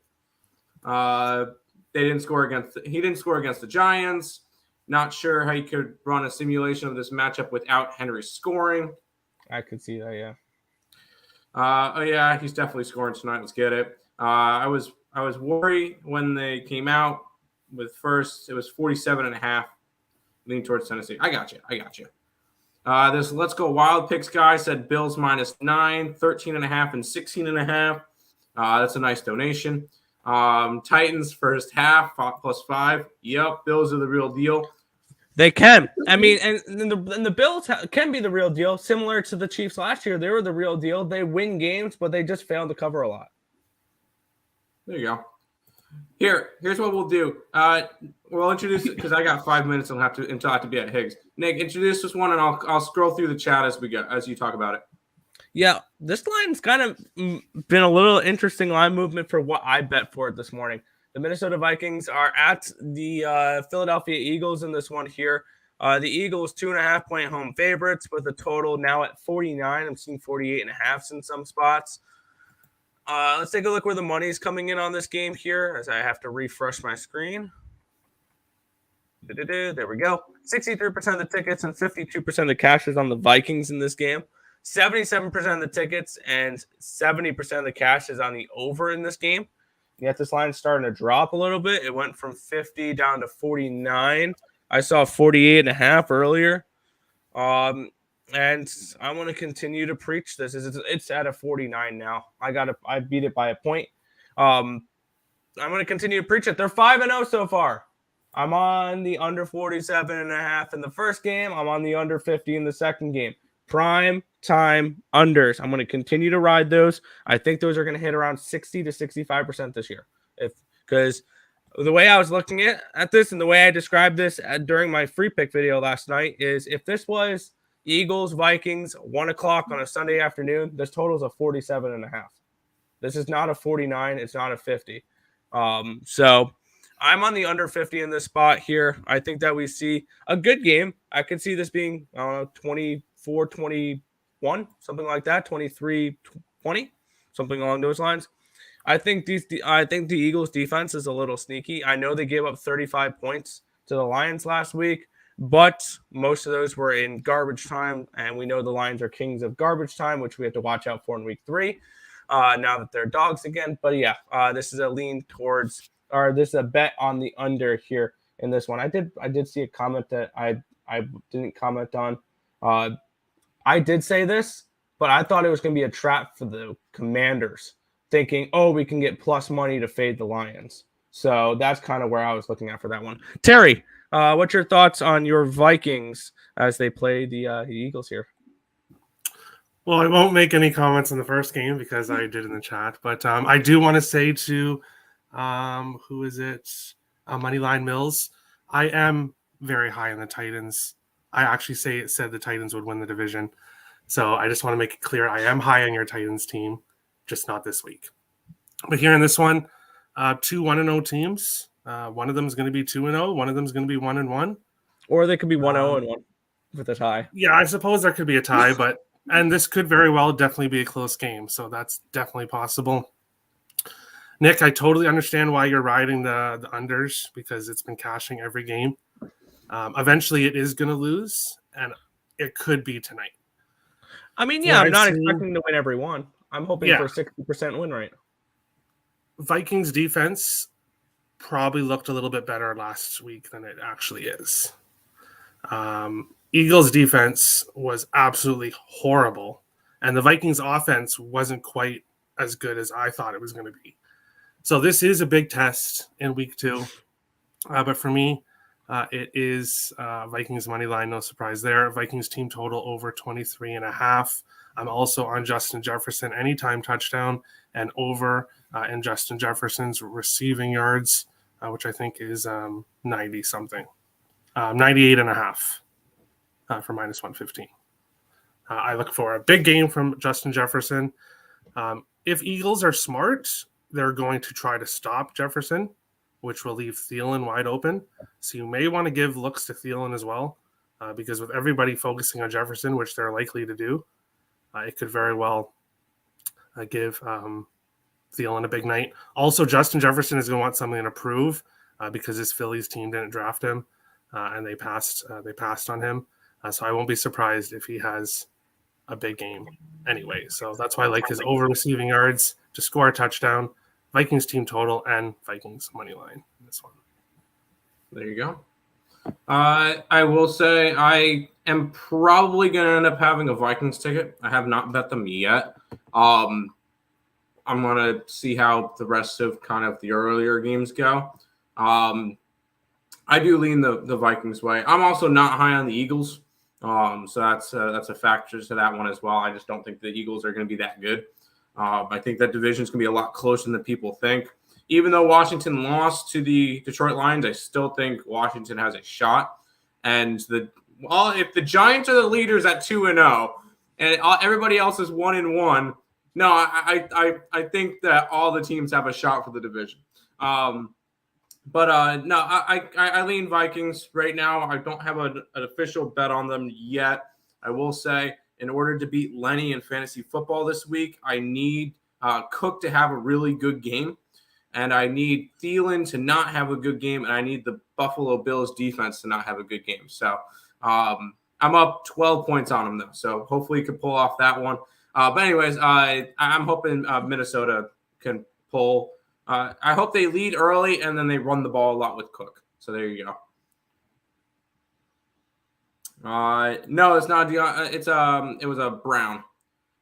He didn't score against the Giants. Not sure how you could run a simulation of this matchup without Henry scoring. I could see that, yeah. Yeah, he's definitely scoring tonight. Let's get it. I was worried when they came out with first. It was 47.5, leaning towards Tennessee. I got you. This Let's Go Wild Picks guy said Bills -9, 13.5, and 16.5. That's a nice donation. Titans first half +5. Yep, Bills are the real deal. They can. I mean, and the Bills can be the real deal. Similar to the Chiefs last year, they were the real deal. They win games, but they just failed to cover a lot. There you go. Here's what we'll do. We'll introduce it because I got 5 minutes until I have to be at Higgs. Nick, introduce this one, and I'll scroll through the chat as you talk about it. Yeah, this line's kind of been a little interesting line movement for what I bet for it this morning. The Minnesota Vikings are at the Philadelphia Eagles in this one here. The Eagles 2.5-point home favorites with a total now at 49. I'm seeing 48.5 in some spots. Let's take a look where the money is coming in on this game here as I have to refresh my screen. There we go. 63% of the tickets and 52% of the cash is on the Vikings in this game. 77% of the tickets and 70% of the cash is on the over in this game. Yet this line is starting to drop a little bit. It went from 50 down to 49. I saw 48.5 earlier. And I want to continue to preach this. It's at a 49 now. I beat it by a point. I'm going to continue to preach it. They're 5-0 so far. I'm on the under 47.5 in the first game. I'm on the under 50 in the second game. Prime time unders. I'm going to continue to ride those. I think those are going to hit around 60 to 65% this year. Because the way I was looking at this and the way I described this during my free pick video last night is if this was Eagles, Vikings, 1 o'clock on a Sunday afternoon, this total is a 47.5. This is not a 49. It's not a 50. So I'm on the under 50 in this spot here. I think that we see a good game. I could see this being 24-21, something like that, 23-20, something along those lines. I think the Eagles defense is a little sneaky. I know they gave up 35 points to the Lions last week, but most of those were in garbage time, and we know the Lions are kings of garbage time, which we have to watch out for in week 3. Now that they're dogs again. But yeah, this is a lean towards, or this is a bet on the under here in this one. I did see a comment that I didn't comment on. I did say this, but I thought it was going to be a trap for the Commanders, thinking, oh, we can get plus money to fade the Lions. So that's kind of where I was looking at for that one. Terry, what's your thoughts on your Vikings as they play the Eagles here? Well, I won't make any comments on the first game because I did in the chat, but I do want to say to who is it? Moneyline Mills. I am very high in the Titans. I actually said the Titans would win the division. So I just want to make it clear I am high on your Titans team, just not this week. But here in this one, 2 1-0 teams. One of them is going to be 2-0. One of them is going to be 1-1. Or they could be 1-0-1 with a tie. Yeah, I suppose there could be a tie, and this could very well definitely be a close game. So that's definitely possible. Nick, I totally understand why you're riding the unders because it's been cashing every game. Eventually, it is going to lose, and it could be tonight. I mean, yeah, I'm not expecting to win every one. I'm hoping for a 60% win rate. Vikings defense probably looked a little bit better last week than it actually is. Eagles defense was absolutely horrible, and the Vikings offense wasn't quite as good as I thought it was going to be. So this is a big test in week 2. But for me, it is Vikings money line, no surprise there. Vikings team total over 23.5. I'm also on Justin Jefferson anytime touchdown and over in Justin Jefferson's receiving yards, which I think is 90 something, 98.5 for minus 115. I look for a big game from Justin Jefferson. If Eagles are smart, they're going to try to stop Jefferson, which will leave Thielen wide open. So you may want to give looks to Thielen as well, because with everybody focusing on Jefferson, which they're likely to do, it could very well give Thielen a big night. Also, Justin Jefferson is going to want something to prove because his Phillies team didn't draft him, and they passed on him. So I won't be surprised if he has a big game anyway. So that's why I like his over receiving yards to score a touchdown, Vikings team total, and Vikings money line in this one. There you go. I will say I am probably going to end up having a Vikings ticket. I have not bet them yet. I'm going to see how the rest of kind of the earlier games go. I do lean the Vikings way. I'm also not high on the Eagles. So that's a factor to that one as well. I just don't think the Eagles are going to be that good. I think that division is going to be a lot closer than people think. Even though Washington lost to the Detroit Lions, I still think Washington has a shot. And if the Giants are the leaders at 2-0 and everybody else is 1-1, no, I think that all the teams have a shot for the division. No, I lean Vikings right now. I don't have an official bet on them yet. I will say, in order to beat Lenny in fantasy football this week, I need Cook to have a really good game, and I need Thielen to not have a good game, and I need the Buffalo Bills defense to not have a good game. So I'm up 12 points on them, though. So hopefully you can pull off that one. But anyways, I'm hoping Minnesota can pull. I hope they lead early and then they run the ball a lot with Cook. So there you go. No, it's not. It was a Brown.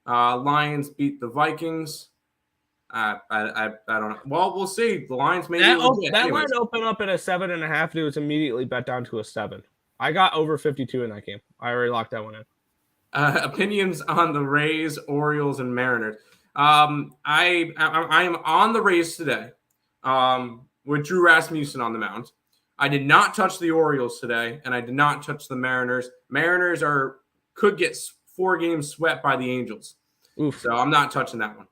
Lions beat the Vikings. I don't know. Well, we'll see. The Lions may that line opened up at a 7.5. It was immediately bet down to a 7. I got over 52 in that game. I already locked that one in. Opinions on the Rays, Orioles, and Mariners. I am on the Rays today with Drew Rasmussen on the mound. I did not touch the Orioles today, and I did not touch the Mariners. Mariners could get 4 games swept by the Angels. Oof. So I'm not touching that one.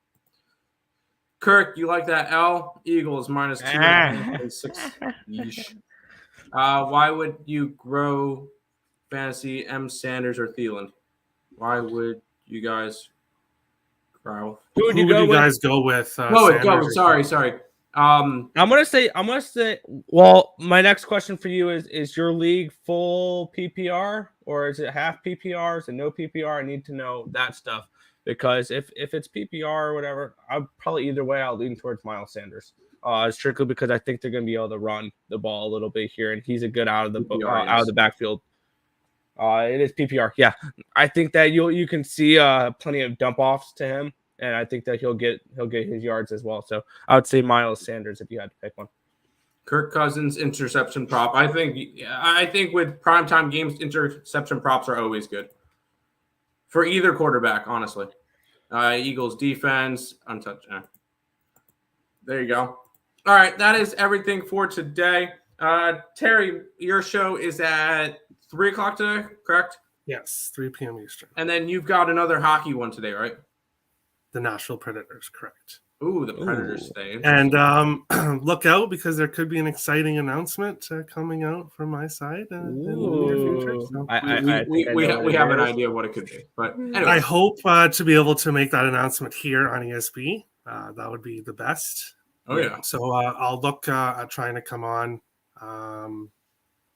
Kirk, you like that L? Eagles minus 2.5 and 6. Yeesh. Why would you grow fantasy M. Sanders or Thielen? Why would you guys grow? Who would Who you would go you with? guys go with? Go. Sanders or- Sorry. I'm gonna say. Well, my next question for you is your league full PPR or is it half PPR? Is it no PPR? I need to know that stuff because if it's PPR or whatever, I'll probably either way I'll lean towards Miles Sanders. Strictly because I think they're gonna be able to run the ball a little bit here, and he's a good out of the PPR, out of the backfield. It is PPR. Yeah, I think that you can see plenty of dump offs to him. And I think that he'll get his yards as well. So I would say Miles Sanders if you had to pick one. Kirk Cousins interception prop. I think with primetime games, interception props are always good for either quarterback. Honestly, Eagles defense untouched. There you go. All right, that is everything for today. Terry, your show is at 3:00 today, correct? Yes, 3 p.m. Eastern. And then you've got another hockey one today, right? The Nashville Predators, correct. Ooh, the Predators today. And look out because there could be an exciting announcement coming out from my side in the near future. So We have an idea of what it could be. But anyway. I hope to be able to make that announcement here on ESB. That would be the best. Oh, yeah. So I'll look at trying to come on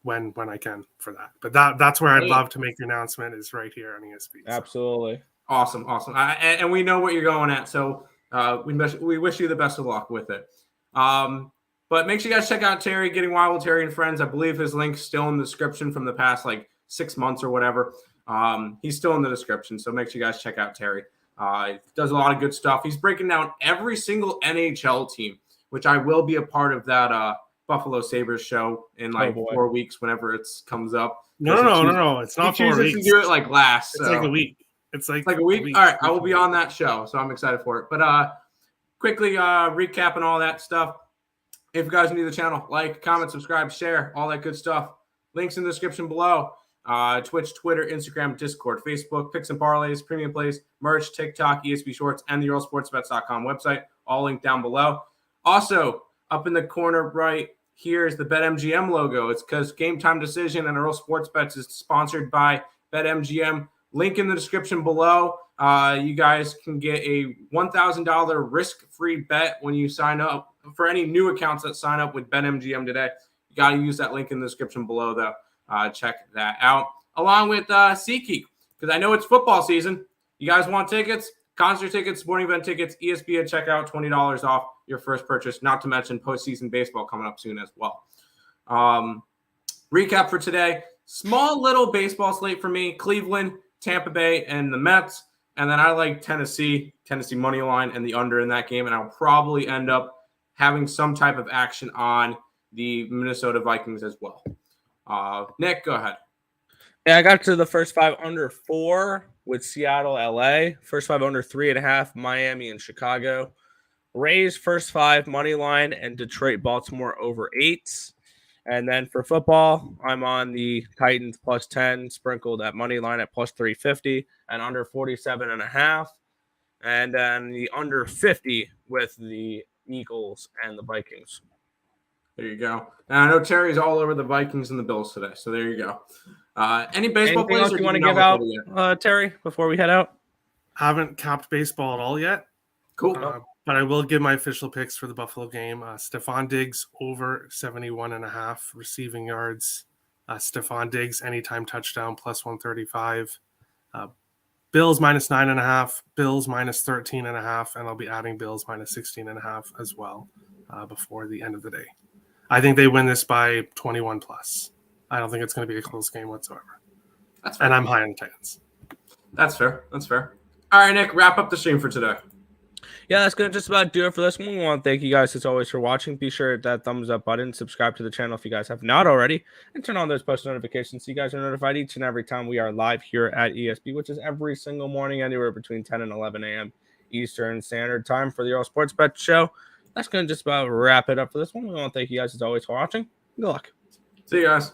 when I can for that. But that's where I'd love to make the announcement is right here on ESB. So. Absolutely. Awesome. And we know what you're going at, so we wish you the best of luck with it. But make sure you guys check out Terry, Getting Wild with Terry and Friends. I believe his link's still in the description from the past, 6 months or whatever. He's still in the description, so make sure you guys check out Terry. He does a lot of good stuff. He's breaking down every single NHL team, which I will be a part of that Buffalo Sabres show in 4 weeks whenever it comes up. No. It's not 4 weeks. To do it last. It's like a week. It's like a week. All right, I will be on that show, so I'm excited for it. But quickly recapping all that stuff. If you guys are new to the channel, like, comment, subscribe, share, all that good stuff. Links in the description below. Twitch, Twitter, Instagram, Discord, Facebook, Picks and Parleys, Premium Plays, merch, TikTok, ESP Shorts, and the EarleSportsBets.com website. All linked down below. Also, up in the corner right here is the BetMGM logo. It's because Game Time Decision and Earle Sports Bets is sponsored by BetMGM. Link in the description below. You guys can get a $1,000 risk-free bet when you sign up for any new accounts that sign up with BetMGM today. You got to use that link in the description below, though. Check that out. Along with SeatGeek, because I know it's football season. You guys want tickets? Concert tickets, sporting event tickets, ESPN checkout, $20 off your first purchase, not to mention postseason baseball coming up soon as well. Recap for today. Small little baseball slate for me. Cleveland, Tampa Bay, and the Mets. And then I like Tennessee money line and the under in that game. And I'll probably end up having some type of action on the Minnesota Vikings as well. Nick, go ahead. Yeah, I got to the first 5 under 4 with Seattle, LA. First 5 under 3.5, Miami and Chicago. Rays first 5 money line and Detroit, Baltimore over 8. And then for football, I'm on the Titans plus 10, sprinkled at money line at plus 350 and under 47.5. And then the under 50 with the Eagles and the Vikings. There you go. And I know Terry's all over the Vikings and the Bills today, so there you go. Any baseball Anything else you want to give out, Terry, before we head out? Haven't capped baseball at all yet. Cool. But I will give my official picks for the Buffalo game. Stephon Diggs over 71.5 receiving yards. Stephon Diggs anytime touchdown plus 135. Bills minus 9.5. Bills minus 13.5. And I'll be adding Bills minus 16.5 as well before the end of the day. I think they win this by 21 plus. I don't think it's going to be a close game whatsoever. That's fair. And I'm high on the Titans. That's fair. All right, Nick, wrap up the stream for today. Yeah, that's going to just about do it for this one. We want to thank you guys, as always, for watching. Be sure to hit that thumbs up button, subscribe to the channel if you guys have not already, and turn on those post notifications so you guys are notified each and every time we are live here at ESB, which is every single morning, anywhere between 10 and 11 a.m. Eastern Standard Time for the Earle Sports Bet Show. That's going to just about wrap it up for this one. We want to thank you guys, as always, for watching. Good luck. See you guys.